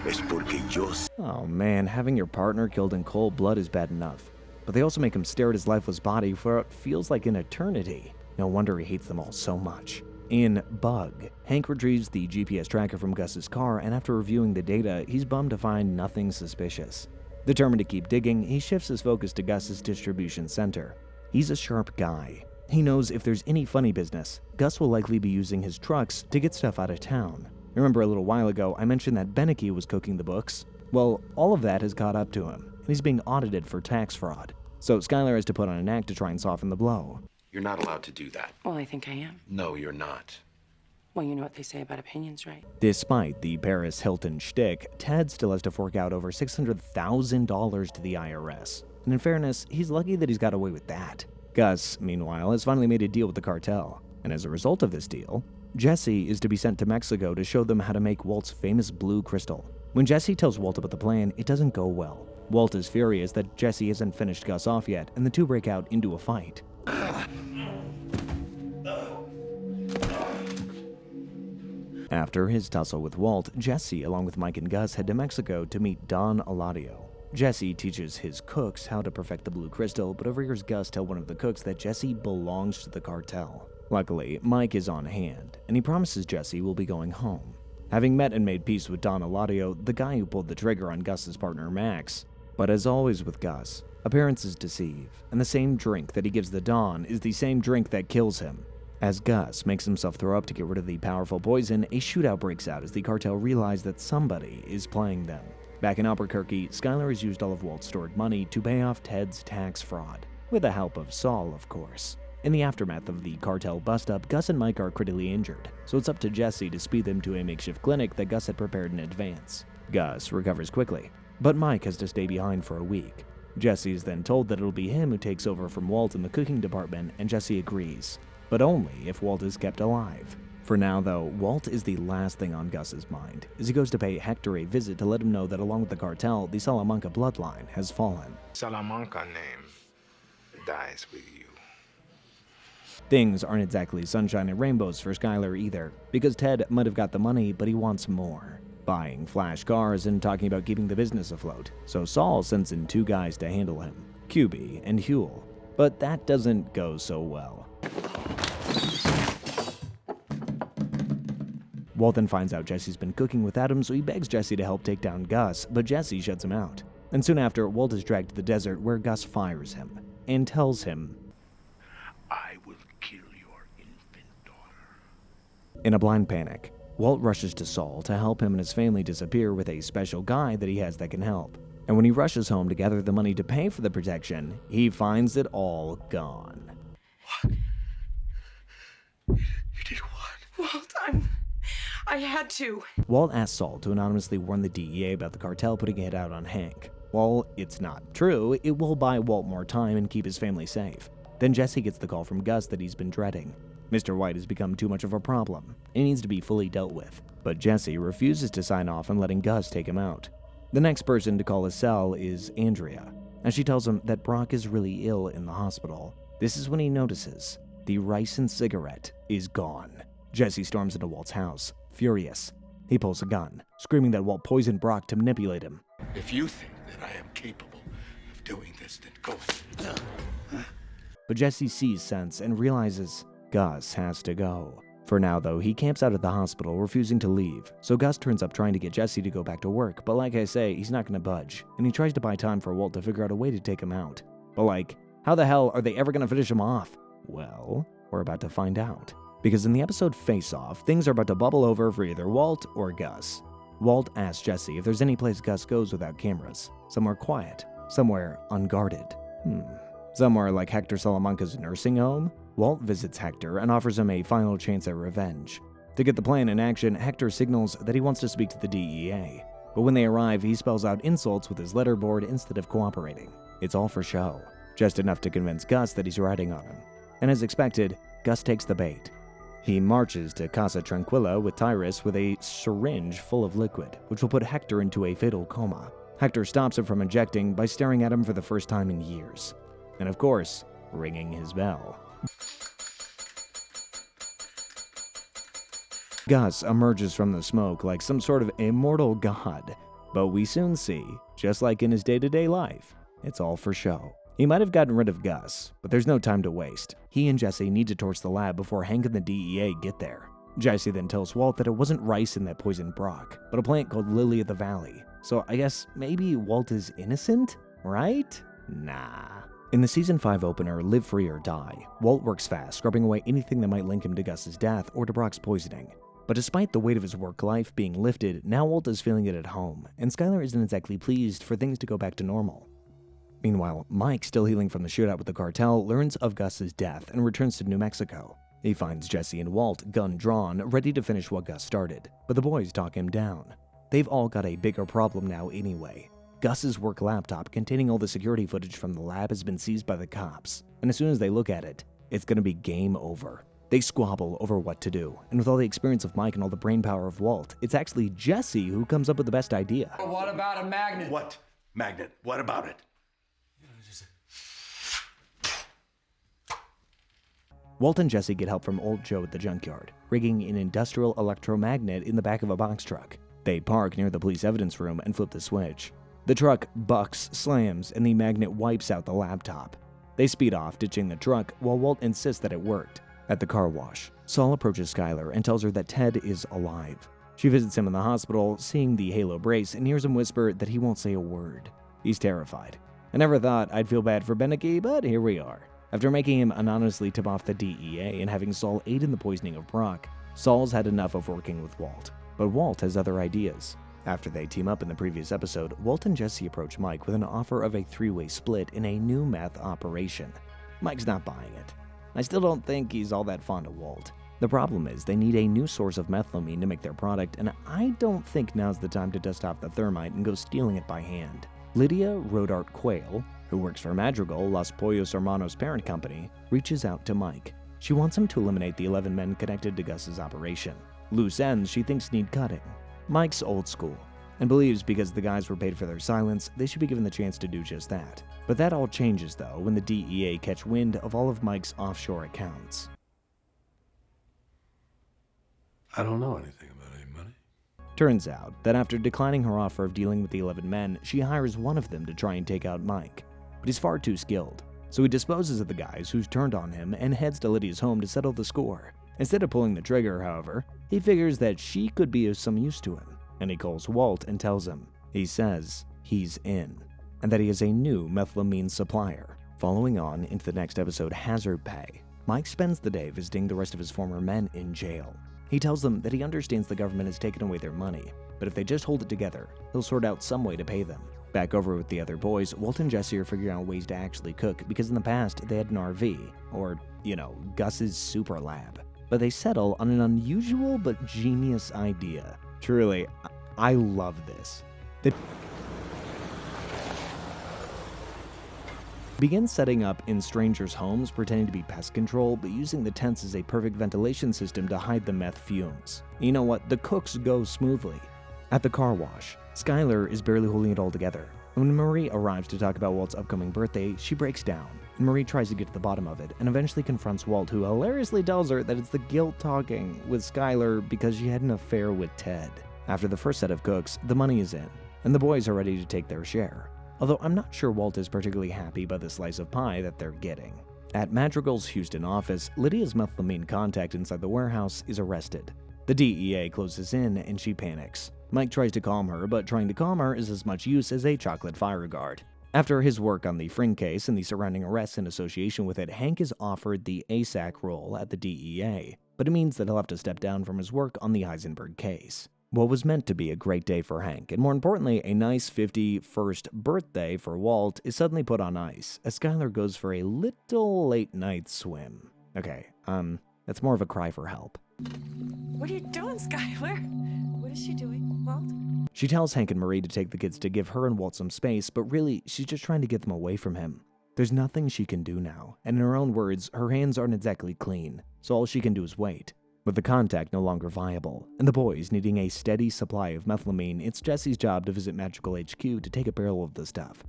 Speaker 18: es porque yo.
Speaker 1: Oh man, having your partner killed in cold blood is bad enough, but they also make him stare at his lifeless body for what feels like an eternity. No wonder he hates them all so much. In Bug, Hank retrieves the GPS tracker from Gus's car, and after reviewing the data, he's bummed to find nothing suspicious. Determined to keep digging, he shifts his focus to Gus's distribution center. He's a sharp guy. He knows if there's any funny business, Gus will likely be using his trucks to get stuff out of town. Remember a little while ago, I mentioned that Beneke was cooking the books? Well, all of that has caught up to him, and he's being audited for tax fraud. So Skylar has to put on an act to try and soften the blow.
Speaker 14: You're not allowed to do that.
Speaker 10: Well, I think I am.
Speaker 14: No, you're not.
Speaker 10: Well, you know what they say about opinions, right?
Speaker 1: Despite the Paris Hilton shtick, Ted still has to fork out over $600,000 to the IRS. And in fairness, he's lucky that he's got away with that. Gus, meanwhile, has finally made a deal with the cartel. And as a result of this deal, Jesse is to be sent to Mexico to show them how to make Walt's famous blue crystal. When Jesse tells Walt about the plan, it doesn't go well. Walt is furious that Jesse hasn't finished Gus off yet, and the two break out into a fight. After his tussle with Walt, Jesse, along with Mike and Gus, head to Mexico to meet Don Eladio. Jesse teaches his cooks how to perfect the blue crystal, but overhears Gus tell one of the cooks that Jesse belongs to the cartel. Luckily, Mike is on hand, and he promises Jesse will be going home. Having met and made peace with Don Eladio, the guy who pulled the trigger on Gus's partner Max. But as always with Gus, appearances deceive, and the same drink that he gives the Don is the same drink that kills him. As Gus makes himself throw up to get rid of the powerful poison, a shootout breaks out as the cartel realize that somebody is playing them. Back in Albuquerque, Skylar has used all of Walt's stored money to pay off Ted's tax fraud, with the help of Saul, of course. In the aftermath of the cartel bust-up, Gus and Mike are critically injured, so it's up to Jesse to speed them to a makeshift clinic that Gus had prepared in advance. Gus recovers quickly, but Mike has to stay behind for a week. Jesse is then told that it'll be him who takes over from Walt in the cooking department, and Jesse agrees, but only if Walt is kept alive. For now, though, Walt is the last thing on Gus's mind, as he goes to pay Hector a visit to let him know that along with the cartel, the Salamanca bloodline has fallen.
Speaker 14: Salamanca name dies with you.
Speaker 1: Things aren't exactly sunshine and rainbows for Skylar either, because Ted might have got the money, but he wants more. Buying flash cars and talking about keeping the business afloat, so Saul sends in 2 guys to handle him, QB and Huel. But that doesn't go so well. Walt then finds out Jesse's been cooking without him, so he begs Jesse to help take down Gus, but Jesse shuts him out. And soon after, Walt is dragged to the desert where Gus fires him and tells him,
Speaker 18: I will kill your infant daughter.
Speaker 1: In a blind panic, Walt rushes to Saul to help him and his family disappear with a special guy that he has that can help. And when he rushes home to gather the money to pay for the protection, he finds it all gone.
Speaker 10: What? You did what? Walt, I had to.
Speaker 1: Walt asks Saul to anonymously warn the DEA about the cartel putting a hit out on Hank. While it's not true, it will buy Walt more time and keep his family safe. Then Jesse gets the call from Gus that he's been dreading. Mr. White has become too much of a problem and needs to be fully dealt with. But Jesse refuses to sign off on letting Gus take him out. The next person to call his cell is Andrea, and she tells him that Brock is really ill in the hospital. This is when he notices the rice and cigarette is gone. Jesse storms into Walt's house, furious. He pulls a gun, screaming that Walt poisoned Brock to manipulate him.
Speaker 13: If you think that I am capable of doing this, then go.
Speaker 1: But Jesse sees sense and realizes Gus has to go. For now, though, he camps out at the hospital, refusing to leave, so Gus turns up trying to get Jesse to go back to work, but like I say, he's not going to budge, and he tries to buy time for Walt to figure out a way to take him out. But how the hell are they ever going to finish him off? Well, we're about to find out. Because in the episode Face Off, things are about to bubble over for either Walt or Gus. Walt asks Jesse if there's any place Gus goes without cameras. Somewhere quiet. Somewhere unguarded. Somewhere like Hector Salamanca's nursing home? Walt visits Hector and offers him a final chance at revenge. To get the plan in action, Hector signals that he wants to speak to the DEA. But when they arrive, he spells out insults with his letterboard instead of cooperating. It's all for show. Just enough to convince Gus that he's riding on him. And as expected, Gus takes the bait. He marches to Casa Tranquila with Tyrus with a syringe full of liquid, which will put Hector into a fatal coma. Hector stops him from injecting by staring at him for the first time in years. And of course, ringing his bell. Gus emerges from the smoke like some sort of immortal god, but we soon see, just like in his day-to-day life, it's all for show. He might have gotten rid of Gus, but there's no time to waste. He and Jesse need to torch the lab before Hank and the DEA get there. Jesse then tells Walt that it wasn't rice in that poisoned Brock, but a plant called Lily of the Valley. So I guess maybe Walt is innocent, right? Nah. In the Season 5 opener, Live Free or Die, Walt works fast, scrubbing away anything that might link him to Gus's death or to Brock's poisoning. But despite the weight of his work life being lifted, now Walt is feeling it at home, and Skylar isn't exactly pleased for things to go back to normal. Meanwhile, Mike, still healing from the shootout with the cartel, learns of Gus's death and returns to New Mexico. He finds Jesse and Walt, gun drawn, ready to finish what Gus started, but the boys talk him down. They've all got a bigger problem now anyway. Gus's work laptop containing all the security footage from the lab has been seized by the cops, and as soon as they look at it, it's gonna be game over. They squabble over what to do, and with all the experience of Mike and all the brainpower of Walt, it's actually Jesse who comes up with the best idea.
Speaker 7: What about a magnet?
Speaker 13: What magnet? What about it?
Speaker 1: Walt and Jesse get help from old Joe at the junkyard, rigging an industrial electromagnet in the back of a box truck. They park near the police evidence room and flip the switch. The truck bucks, slams, and the magnet wipes out the laptop. They speed off, ditching the truck, while Walt insists that it worked. At the car wash, Saul approaches Skylar and tells her that Ted is alive. She visits him in the hospital, seeing the halo brace, and hears him whisper that he won't say a word. He's terrified. I never thought I'd feel bad for Beneke, but here we are. After making him anonymously tip off the DEA and having Saul aid in the poisoning of Brock, Saul's had enough of working with Walt. But Walt has other ideas. After they team up in the previous episode, Walt and Jesse approach Mike with an offer of a three-way split in a new meth operation. Mike's not buying it. I still don't think he's all that fond of Walt. The problem is they need a new source of methylamine to make their product, and I don't think now's the time to dust off the thermite and go stealing it by hand. Lydia Rodart Quayle, who works for Madrigal, Los Pollos Hermanos' parent company, reaches out to Mike. She wants him to eliminate the 11 men connected to Gus's operation. Loose ends she thinks need cutting. Mike's old school, and believes because the guys were paid for their silence, they should be given the chance to do just that. But that all changes, though, when the DEA catch wind of all of Mike's offshore accounts.
Speaker 15: I don't know anything about any money.
Speaker 1: Turns out that after declining her offer of dealing with the 11 men, she hires one of them to try and take out Mike. But he's far too skilled, so he disposes of the guys who's turned on him and heads to Lydia's home to settle the score. Instead of pulling the trigger, however, he figures that she could be of some use to him, and he calls Walt and tells him. He says he's in, and that he is a new methylamine supplier. Following on into the next episode, Hazard Pay, Mike spends the day visiting the rest of his former men in jail. He tells them that he understands the government has taken away their money, but if they just hold it together, he'll sort out some way to pay them. Back over with the other boys, Walt and Jesse are figuring out ways to actually cook because in the past they had an RV, or, Gus's superlab. But they settle on an unusual but genius idea. Truly, I love this. They begin setting up in strangers' homes, pretending to be pest control, but using the tents as a perfect ventilation system to hide the meth fumes. You know what? The cooks go smoothly. At the car wash, Skylar is barely holding it all together. When Marie arrives to talk about Walt's upcoming birthday, she breaks down, and Marie tries to get to the bottom of it, and eventually confronts Walt, who hilariously tells her that it's the guilt talking with Skylar because she had an affair with Ted. After the first set of cooks, the money is in, and the boys are ready to take their share. Although I'm not sure Walt is particularly happy by the slice of pie that they're getting. At Madrigal's Houston office, Lydia's methylamine contact inside the warehouse is arrested. The DEA closes in and she panics. Mike tries to calm her, but trying to calm her is as much use as a chocolate fire guard. After his work on the Fring case and the surrounding arrests in association with it, Hank is offered the ASAC role at the DEA, but it means that he'll have to step down from his work on the Heisenberg case. What was meant to be a great day for Hank, and more importantly, a nice 51st birthday for Walt, is suddenly put on ice, as Skylar goes for a little late-night swim. Okay, that's more of a cry for help.
Speaker 10: What are you doing, Skylar? What is she doing, Walt?
Speaker 1: She tells Hank and Marie to take the kids to give her and Walt some space, but really, she's just trying to get them away from him. There's nothing she can do now, and in her own words, her hands aren't exactly clean, so all she can do is wait. With the contact no longer viable, and the boys needing a steady supply of methylamine, it's Jesse's job to visit Magical HQ to take a barrel of the stuff.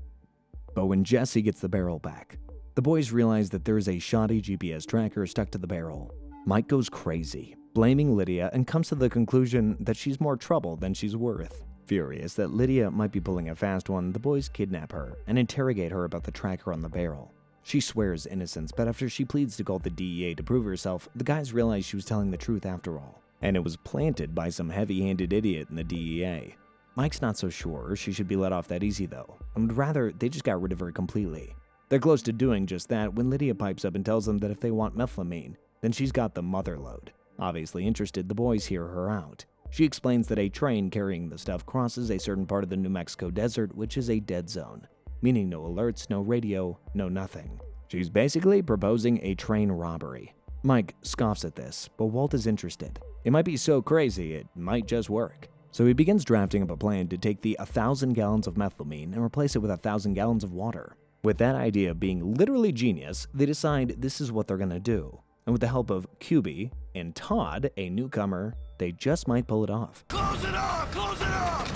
Speaker 1: But when Jesse gets the barrel back, the boys realize that there is a shoddy GPS tracker stuck to the barrel. Mike goes crazy, blaming Lydia, and comes to the conclusion that she's more trouble than she's worth. Furious that Lydia might be pulling a fast one, the boys kidnap her and interrogate her about the tracker on the barrel. She swears innocence, but after she pleads to call the DEA to prove herself, the guys realize she was telling the truth after all, and it was planted by some heavy-handed idiot in the DEA. Mike's not so sure she should be let off that easy though, and would rather they just got rid of her completely. They're close to doing just that when Lydia pipes up and tells them that if they want methylamine, then she's got the mother lode. Obviously interested, the boys hear her out. She explains that a train carrying the stuff crosses a certain part of the New Mexico desert, which is a dead zone, meaning no alerts, no radio, no nothing. She's basically proposing a train robbery. Mike scoffs at this, but Walt is interested. It might be so crazy, it might just work. So he begins drafting up a plan to take the 1,000 gallons of methylamine and replace it with 1,000 gallons of water. With that idea being literally genius, they decide this is what they're gonna do. And with the help of QB and Todd, a newcomer, they just might pull it off.
Speaker 11: Close it off! Close it off!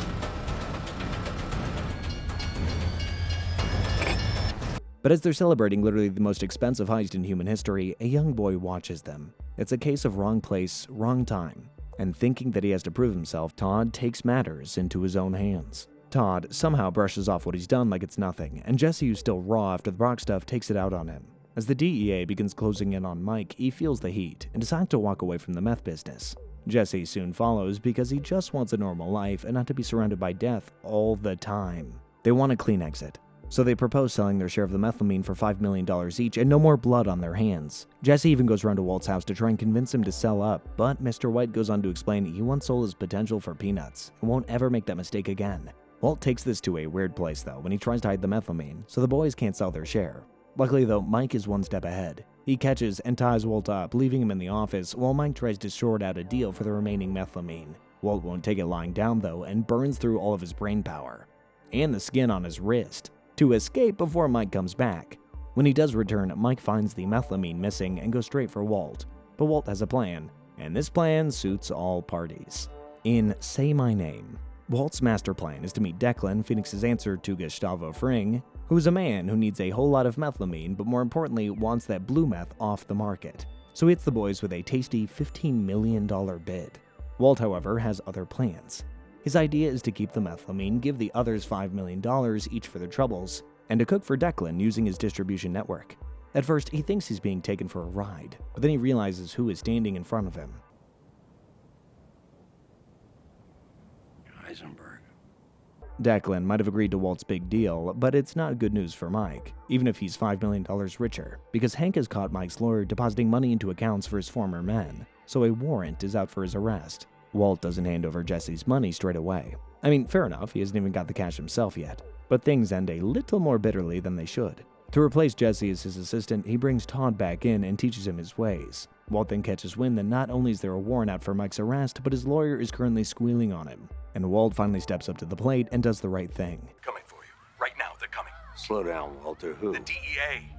Speaker 1: But as they're celebrating literally the most expensive heist in human history, a young boy watches them. It's a case of wrong place, wrong time. And thinking that he has to prove himself, Todd takes matters into his own hands. Todd somehow brushes off what he's done like it's nothing, and Jesse, who's still raw after the Brock stuff, takes it out on him. As the DEA begins closing in on Mike, he feels the heat and decides to walk away from the meth business. Jesse soon follows because he just wants a normal life and not to be surrounded by death all the time. They want a clean exit. So they propose selling their share of the methylamine for $5 million each and no more blood on their hands. Jesse even goes around to Walt's house to try and convince him to sell up, but Mr. White goes on to explain he once sold his potential for peanuts and won't ever make that mistake again. Walt takes this to a weird place though when he tries to hide the methylamine, so the boys can't sell their share. Luckily though, Mike is one step ahead. He catches and ties Walt up, leaving him in the office while Mike tries to sort out a deal for the remaining methylamine. Walt won't take it lying down though and burns through all of his brain power and the skin on his wrist to escape before Mike comes back. When he does return, Mike finds the methylamine missing and goes straight for Walt. But Walt has a plan, and this plan suits all parties. In Say My Name, Walt's master plan is to meet Declan, Phoenix's answer to Gustavo Fring, who's a man who needs a whole lot of methylamine, but more importantly wants that blue meth off the market. So he hits the boys with a tasty $15 million bid. Walt, however, has other plans. His idea is to keep the methylamine, give the others $5 million each for their troubles, and to cook for Declan using his distribution network. At first, he thinks he's being taken for a ride, but then he realizes who is standing in front of him.
Speaker 15: Heisenberg.
Speaker 1: Declan might have agreed to Walt's big deal, but it's not good news for Mike, even if he's $5 million richer, because Hank has caught Mike's lawyer depositing money into accounts for his former men, so a warrant is out for his arrest. Walt doesn't hand over Jesse's money straight away. I mean, fair enough, he hasn't even got the cash himself yet. But things end a little more bitterly than they should. To replace Jesse as his assistant, he brings Todd back in and teaches him his ways. Walt then catches wind that not only is there a warrant out for Mike's arrest, but his lawyer is currently squealing on him. And Walt finally steps up to the plate and does the right thing.
Speaker 18: Coming for you. Right now, they're coming.
Speaker 15: Slow down, Walter. Who?
Speaker 18: The DEA.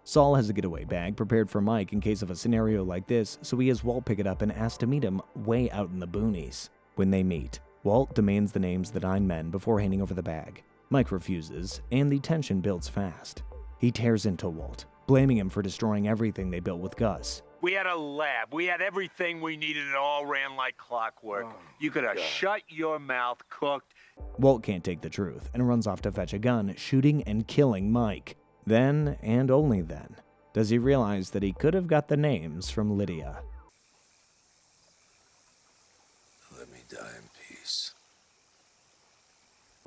Speaker 1: Saul has a getaway bag prepared for Mike in case of a scenario like this, so he has Walt pick it up and asks to meet him way out in the boonies. When they meet, Walt demands the names of the 9 men before handing over the bag. Mike refuses, and the tension builds fast. He tears into Walt, blaming him for destroying everything they built with Gus.
Speaker 11: We had a lab. We had everything we needed. It all ran like clockwork. You could have shut your mouth, cooked.
Speaker 1: Walt can't take the truth and runs off to fetch a gun, shooting and killing Mike. Then, and only then, does he realize that he could have got the names from Lydia.
Speaker 15: Let me die in peace.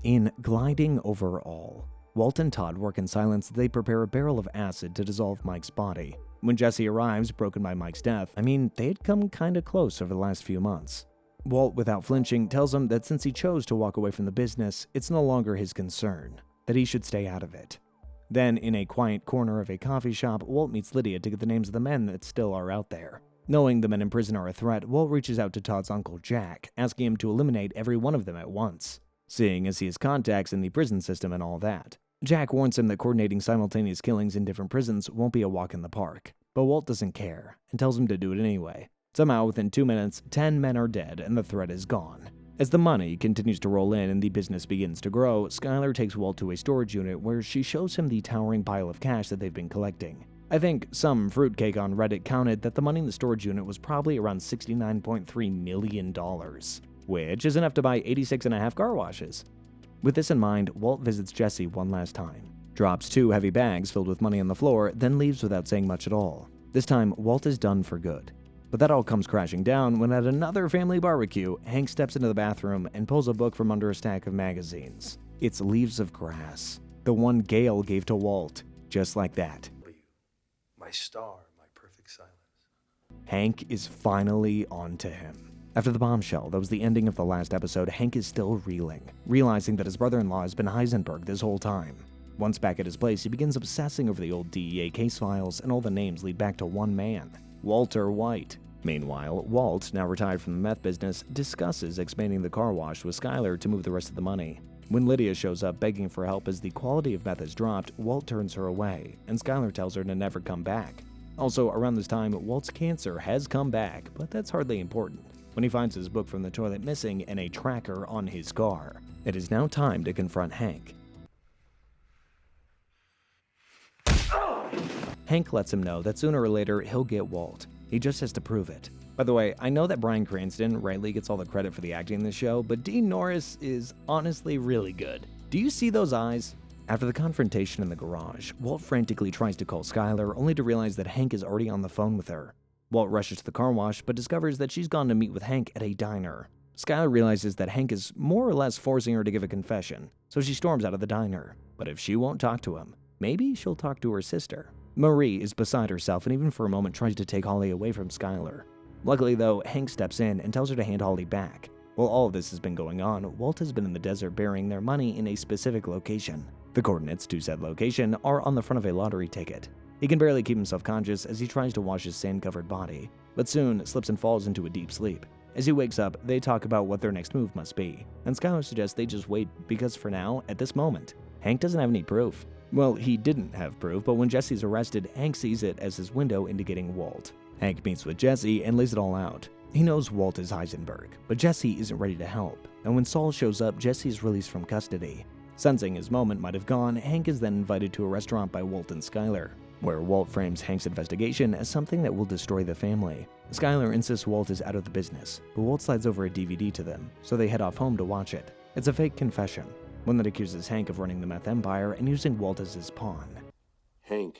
Speaker 1: In Gliding Over All, Walt and Todd work in silence as they prepare a barrel of acid to dissolve Mike's body. When Jesse arrives, broken by Mike's death, they had come kinda close over the last few months. Walt, without flinching, tells him that since he chose to walk away from the business, it's no longer his concern, that he should stay out of it. Then, in a quiet corner of a coffee shop, Walt meets Lydia to get the names of the men that still are out there. Knowing the men in prison are a threat, Walt reaches out to Todd's uncle Jack, asking him to eliminate every one of them at once, seeing as he has contacts in the prison system and all that. Jack warns him that coordinating simultaneous killings in different prisons won't be a walk in the park, but Walt doesn't care, and tells him to do it anyway. Somehow, within 2 minutes, 10 men are dead and the threat is gone. As the money continues to roll in and the business begins to grow, Skylar takes Walt to a storage unit where she shows him the towering pile of cash that they've been collecting. I think some fruitcake on Reddit counted that the money in the storage unit was probably around $69.3 million, which is enough to buy 86.5 car washes. With this in mind, Walt visits Jesse one last time, drops 2 heavy bags filled with money on the floor, then leaves without saying much at all. This time, Walt is done for good. But that all comes crashing down when at another family barbecue, Hank steps into the bathroom and pulls a book from under a stack of magazines. It's Leaves of Grass, the one Gail gave to Walt, just like that.
Speaker 17: My star, my perfect silence.
Speaker 1: Hank is finally onto him. After the bombshell that was the ending of the last episode, Hank is still reeling, realizing that his brother-in-law has been Heisenberg this whole time. Once back at his place, he begins obsessing over the old DEA case files, and all the names lead back to one man, Walter White. Meanwhile, Walt, now retired from the meth business, discusses expanding the car wash with Skylar to move the rest of the money. When Lydia shows up begging for help as the quality of meth has dropped, Walt turns her away, and Skylar tells her to never come back. Also, around this time, Walt's cancer has come back, but that's hardly important, when he finds his book from the toilet missing and a tracker on his car. It is now time to confront Hank. Hank lets him know that sooner or later he'll get Walt. He just has to prove it. By the way, I know that Bryan Cranston rightly gets all the credit for the acting in this show, but Dean Norris is honestly really good. Do you see those eyes? After the confrontation in the garage, Walt frantically tries to call Skylar, only to realize that Hank is already on the phone with her. Walt rushes to the car wash, but discovers that she's gone to meet with Hank at a diner. Skylar realizes that Hank is more or less forcing her to give a confession, so she storms out of the diner. But if she won't talk to him, maybe she'll talk to her sister. Marie is beside herself and even for a moment tries to take Holly away from Skylar. Luckily though, Hank steps in and tells her to hand Holly back. While all of this has been going on, Walt has been in the desert burying their money in a specific location. The coordinates to said location are on the front of a lottery ticket. He can barely keep himself conscious as he tries to wash his sand-covered body, but soon slips and falls into a deep sleep. As he wakes up, they talk about what their next move must be, and Skylar suggests they just wait because for now, at this moment, Hank doesn't have any proof. Well, he didn't have proof, but when Jesse's arrested, Hank sees it as his window indicating Walt. Hank meets with Jesse and lays it all out. He knows Walt is Heisenberg, but Jesse isn't ready to help, and when Saul shows up, Jesse is released from custody. Sensing his moment might have gone, Hank is then invited to a restaurant by Walt and Skylar, where Walt frames Hank's investigation as something that will destroy the family. Skylar insists Walt is out of the business, but Walt slides over a DVD to them, so they head off home to watch it. It's a fake confession, one that accuses Hank of running the meth empire and using Walt as his pawn.
Speaker 13: Hank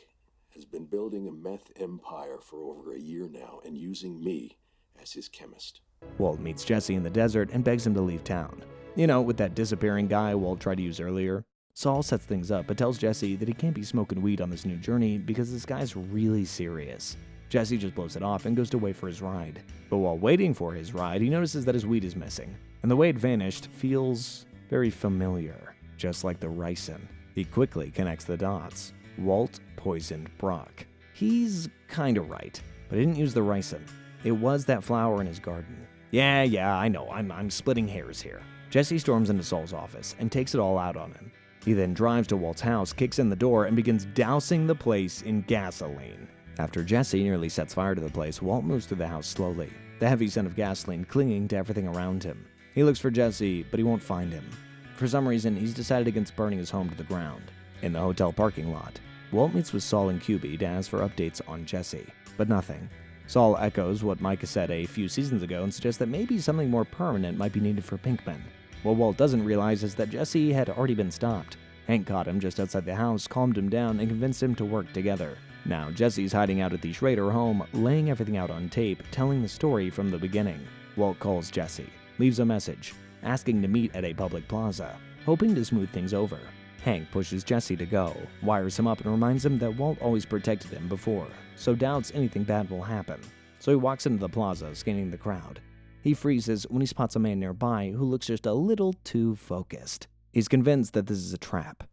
Speaker 13: has been building a meth empire for over a year now and using me as his chemist.
Speaker 1: Walt meets Jesse in the desert and begs him to leave town. You know, with that disappearing guy Walt tried to use earlier. Saul sets things up but tells Jesse that he can't be smoking weed on this new journey because this guy's really serious. Jesse just blows it off and goes to wait for his ride. But while waiting for his ride, he notices that his weed is missing, and the way it vanished feels very familiar, just like the ricin. He quickly connects the dots. Walt poisoned Brock. He's kinda right, but he didn't use the ricin. It was that flower in his garden. Yeah, I know, I'm splitting hairs here. Jesse storms into Saul's office and takes it all out on him. He then drives to Walt's house, kicks in the door, and begins dousing the place in gasoline. After Jesse nearly sets fire to the place, Walt moves through the house slowly, the heavy scent of gasoline clinging to everything around him. He looks for Jesse, but he won't find him. For some reason, he's decided against burning his home to the ground. In the hotel parking lot, Walt meets with Saul and QB to ask for updates on Jesse, but nothing. Saul echoes what Micah said a few seasons ago and suggests that maybe something more permanent might be needed for Pinkman. What Walt doesn't realize is that Jesse had already been stopped. Hank caught him just outside the house, calmed him down, and convinced him to work together. Now Jesse's hiding out at the Schrader home, laying everything out on tape, telling the story from the beginning. Walt calls Jesse, leaves a message, asking to meet at a public plaza, hoping to smooth things over. Hank pushes Jesse to go, wires him up and reminds him that Walt always protected him before, so doubts anything bad will happen. So he walks into the plaza, scanning the crowd. He freezes when he spots a man nearby who looks just a little too focused. He's convinced that this is a trap.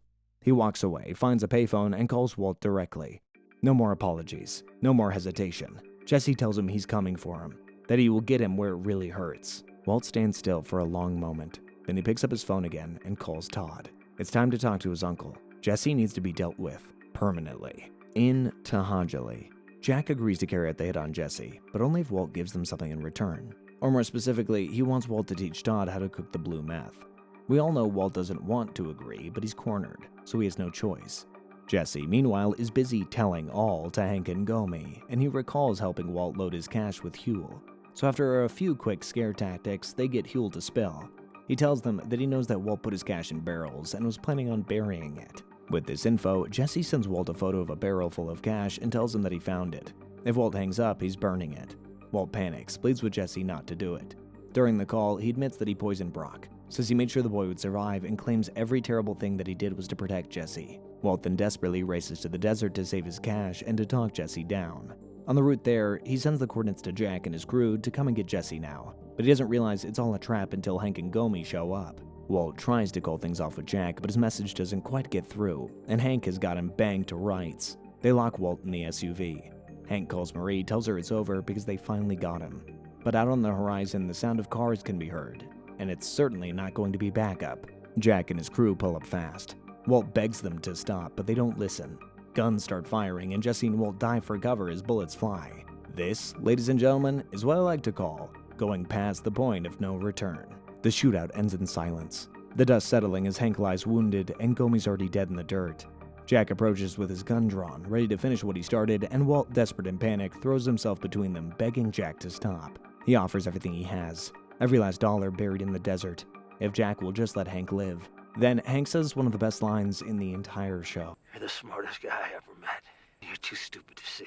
Speaker 1: He walks away, finds a payphone, and calls Walt directly. No more apologies, no more hesitation. Jesse tells him he's coming for him, that he will get him where it really hurts. Walt stands still for a long moment. Then he picks up his phone again and calls Todd. It's time to talk to his uncle. Jesse needs to be dealt with, permanently. In Tahajali. Jack agrees to carry out the hit on Jesse, but only if Walt gives them something in return. Or more specifically, he wants Walt to teach Todd how to cook the blue meth. We all know Walt doesn't want to agree, but he's cornered, so he has no choice. Jesse, meanwhile, is busy telling all to Hank and Gomi, and he recalls helping Walt load his cash with Huel. So after a few quick scare tactics, they get Huel to spill. He tells them that he knows that Walt put his cash in barrels and was planning on burying it. With this info, Jesse sends Walt a photo of a barrel full of cash and tells him that he found it. If Walt hangs up, he's burning it. Walt panics, pleads with Jesse not to do it. During the call, he admits that he poisoned Brock, says he made sure the boy would survive, and claims every terrible thing that he did was to protect Jesse. Walt then desperately races to the desert to save his cash and to talk Jesse down. On the route there, he sends the coordinates to Jack and his crew to come and get Jesse now, but he doesn't realize it's all a trap until Hank and Gomi show up. Walt tries to call things off with Jack, but his message doesn't quite get through, and Hank has got him banged to rights. They lock Walt in the SUV. Hank calls Marie, tells her it's over because they finally got him. But out on the horizon, the sound of cars can be heard, and it's certainly not going to be backup. Jack and his crew pull up fast. Walt begs them to stop, but they don't listen. Guns start firing, and Jesse and Walt dive for cover as bullets fly. This, ladies and gentlemen, is what I like to call going past the point of no return. The shootout ends in silence. The dust settling as Hank lies wounded, and Gomi's already dead in the dirt. Jack approaches with his gun drawn, ready to finish what he started, and Walt, desperate in panic, throws himself between them, begging Jack to stop. He offers everything he has, every last dollar buried in the desert, if Jack will just let Hank live. Then Hank says one of the best lines in the entire show.
Speaker 18: You're the smartest guy I ever met. You're too stupid to see.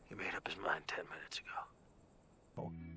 Speaker 18: He made up his mind 10 minutes ago.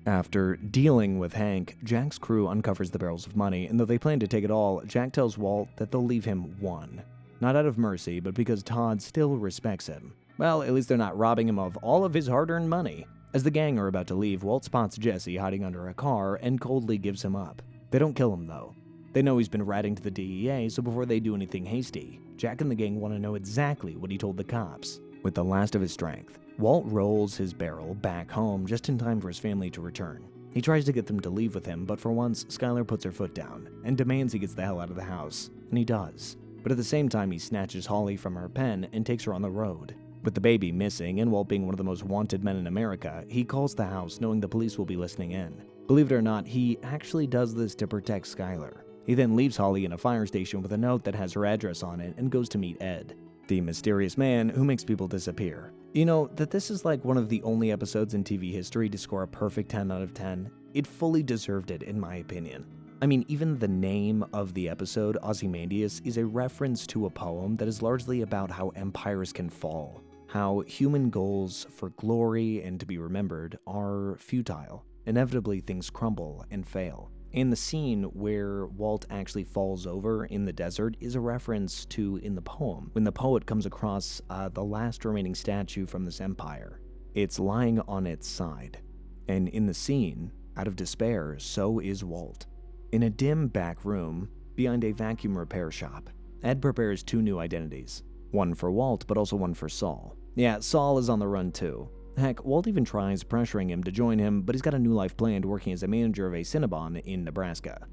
Speaker 1: After dealing with Hank, Jack's crew uncovers the barrels of money, and though they plan to take it all, Jack tells Walt that they'll leave him one. Not out of mercy, but because Todd still respects him. Well, at least they're not robbing him of all of his hard-earned money. As the gang are about to leave, Walt spots Jesse hiding under a car and coldly gives him up. They don't kill him, though. They know he's been ratting to the DEA, so before they do anything hasty, Jack and the gang want to know exactly what he told the cops. With the last of his strength, Walt rolls his barrel back home just in time for his family to return. He tries to get them to leave with him, but for once, Skylar puts her foot down and demands he gets the hell out of the house, and he does. But at the same time, he snatches Holly from her pen and takes her on the road. With the baby missing, and Walt being one of the most wanted men in America, he calls the house knowing the police will be listening in. Believe it or not, he actually does this to protect Skylar. He then leaves Holly in a fire station with a note that has her address on it and goes to meet Ed, the mysterious man who makes people disappear. You know, that this is like one of the only episodes in TV history to score a perfect 10 out of 10. It fully deserved it, in my opinion. I mean, even the name of the episode, Ozymandias, is a reference to a poem that is largely about how empires can fall, how human goals for glory and to be remembered are futile. Inevitably, things crumble and fail. And the scene where Walt actually falls over in the desert is a reference to in the poem, when the poet comes across the last remaining statue from this empire. It's lying on its side. And in the scene, out of despair, so is Walt. In a dim back room, behind a vacuum repair shop, Ed prepares two new identities. One for Walt, but also one for Saul. Yeah, Saul is on the run too. Heck, Walt even tries pressuring him to join him, but he's got a new life planned working as a manager of a Cinnabon in Nebraska.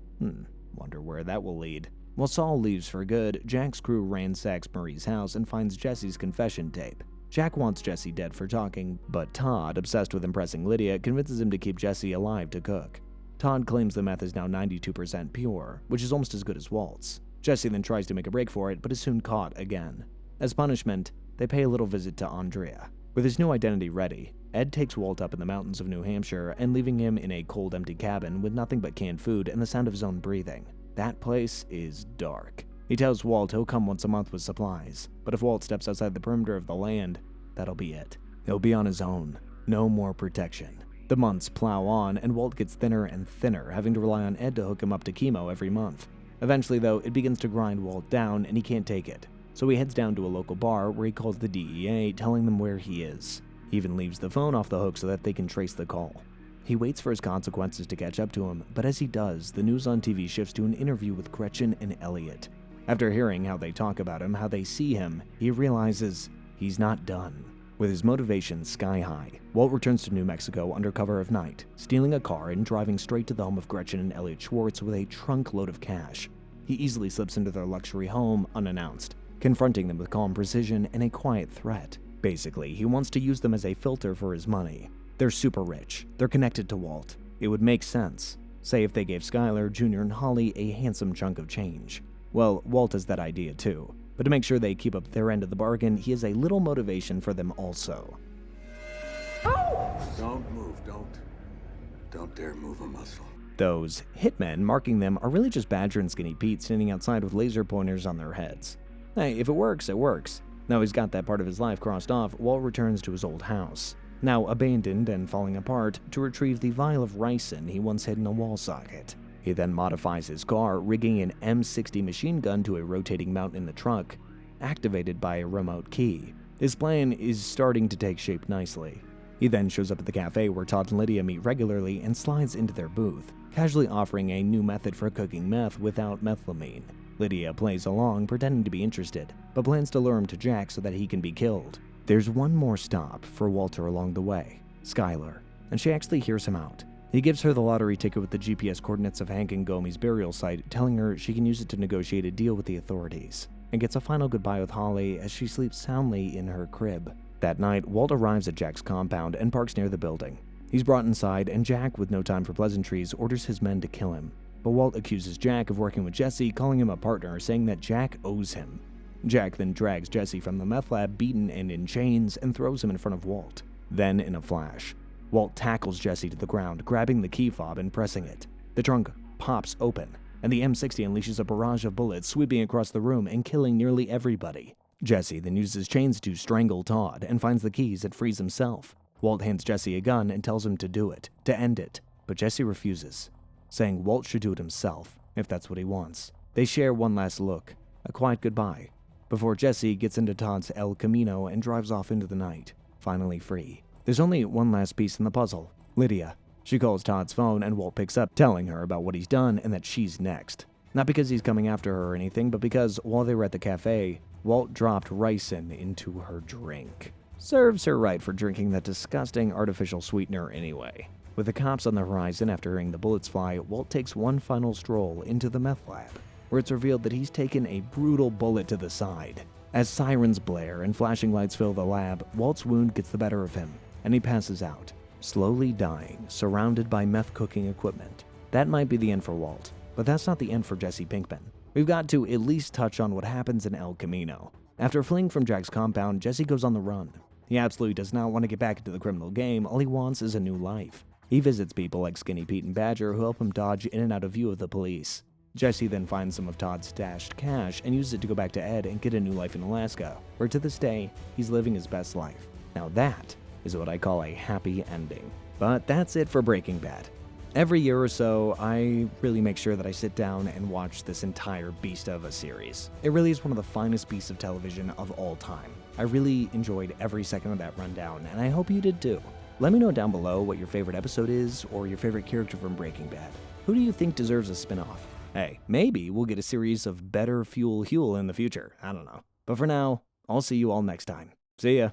Speaker 1: Wonder where that will lead. While Saul leaves for good, Jack's crew ransacks Marie's house and finds Jesse's confession tape. Jack wants Jesse dead for talking, but Todd, obsessed with impressing Lydia, convinces him to keep Jesse alive to cook. Todd claims the meth is now 92% pure, which is almost as good as Walt's. Jesse then tries to make a break for it, but is soon caught again. As punishment, they pay a little visit to Andrea. With his new identity ready, Ed takes Walt up in the mountains of New Hampshire and leaving him in a cold, empty cabin with nothing but canned food and the sound of his own breathing. That place is dark. He tells Walt he'll come once a month with supplies, but if Walt steps outside the perimeter of the land, that'll be it. He'll be on his own. No more protection. The months plow on, and Walt gets thinner and thinner, having to rely on Ed to hook him up to chemo every month. Eventually, though, it begins to grind Walt down, and he can't take it. So he heads down to a local bar where he calls the DEA, telling them where he is. He even leaves the phone off the hook so that they can trace the call. He waits for his consequences to catch up to him, but as he does, the news on TV shifts to an interview with Gretchen and Elliot. After hearing how they talk about him, how they see him, he realizes he's not done. With his motivation sky high, Walt returns to New Mexico under cover of night, stealing a car and driving straight to the home of Gretchen and Elliot Schwartz with a trunk load of cash. He easily slips into their luxury home unannounced, confronting them with calm precision and a quiet threat. Basically, he wants to use them as a filter for his money. They're super rich. They're connected to Walt. It would make sense. Say if they gave Skylar, Jr., and Holly a handsome chunk of change. Well, Walt has that idea too. But to make sure they keep up their end of the bargain, he has a little motivation for them also.
Speaker 13: Don't move, don't dare move a muscle.
Speaker 1: Those hitmen marking them are really just Badger and Skinny Pete standing outside with laser pointers on their heads. Hey, if it works, it works. Now he's got that part of his life crossed off, Walt returns to his old house, now abandoned and falling apart, to retrieve the vial of ricin he once hid in a wall socket. He then modifies his car, rigging an M60 machine gun to a rotating mount in the truck, activated by a remote key. His plan is starting to take shape nicely. He then shows up at the cafe where Todd and Lydia meet regularly and slides into their booth, casually offering a new method for cooking meth without methylamine. Lydia plays along, pretending to be interested, but plans to lure him to Jack so that he can be killed. There's one more stop for Walter along the way, Skylar, and she actually hears him out. He gives her the lottery ticket with the GPS coordinates of Hank and Gomi's burial site, telling her she can use it to negotiate a deal with the authorities, and gets a final goodbye with Holly as she sleeps soundly in her crib. That night, Walt arrives at Jack's compound and parks near the building. He's brought inside, and Jack, with no time for pleasantries, orders his men to kill him. But Walt accuses Jack of working with Jesse, calling him a partner, saying that Jack owes him. Jack then drags Jesse from the meth lab, beaten and in chains, and throws him in front of Walt. Then, in a flash, Walt tackles Jesse to the ground, grabbing the key fob and pressing it. The trunk pops open, and the M60 unleashes a barrage of bullets, sweeping across the room and killing nearly everybody. Jesse then uses chains to strangle Todd and finds the keys and frees himself. Walt hands Jesse a gun and tells him to do it, to end it, but Jesse refuses, saying Walt should do it himself, if that's what he wants. They share one last look, a quiet goodbye, before Jesse gets into Todd's El Camino and drives off into the night, finally free. There's only one last piece in the puzzle, Lydia. She calls Todd's phone and Walt picks up, telling her about what he's done and that she's next. Not because he's coming after her or anything, but because while they were at the cafe, Walt dropped ricin into her drink. Serves her right for drinking that disgusting artificial sweetener anyway. With the cops on the horizon after hearing the bullets fly, Walt takes one final stroll into the meth lab, where it's revealed that he's taken a brutal bullet to the side. As sirens blare and flashing lights fill the lab, Walt's wound gets the better of him, and he passes out, slowly dying, surrounded by meth-cooking equipment. That might be the end for Walt, but that's not the end for Jesse Pinkman. We've got to at least touch on what happens in El Camino. After fleeing from Jack's compound, Jesse goes on the run. He absolutely does not want to get back into the criminal game, all he wants is a new life. He visits people like Skinny Pete and Badger who help him dodge in and out of view of the police. Jesse then finds some of Todd's stashed cash and uses it to go back to Ed and get a new life in Alaska, where to this day, he's living his best life. Now that is what I call a happy ending. But that's it for Breaking Bad. Every year or so, I really make sure that I sit down and watch this entire beast of a series. It really is one of the finest pieces of television of all time. I really enjoyed every second of that rundown, and I hope you did too. Let me know down below what your favorite episode is or your favorite character from Breaking Bad. Who do you think deserves a spin-off? Hey, maybe we'll get a series of Better Fuel Huel in the future. I don't know. But for now, I'll see you all next time. See ya.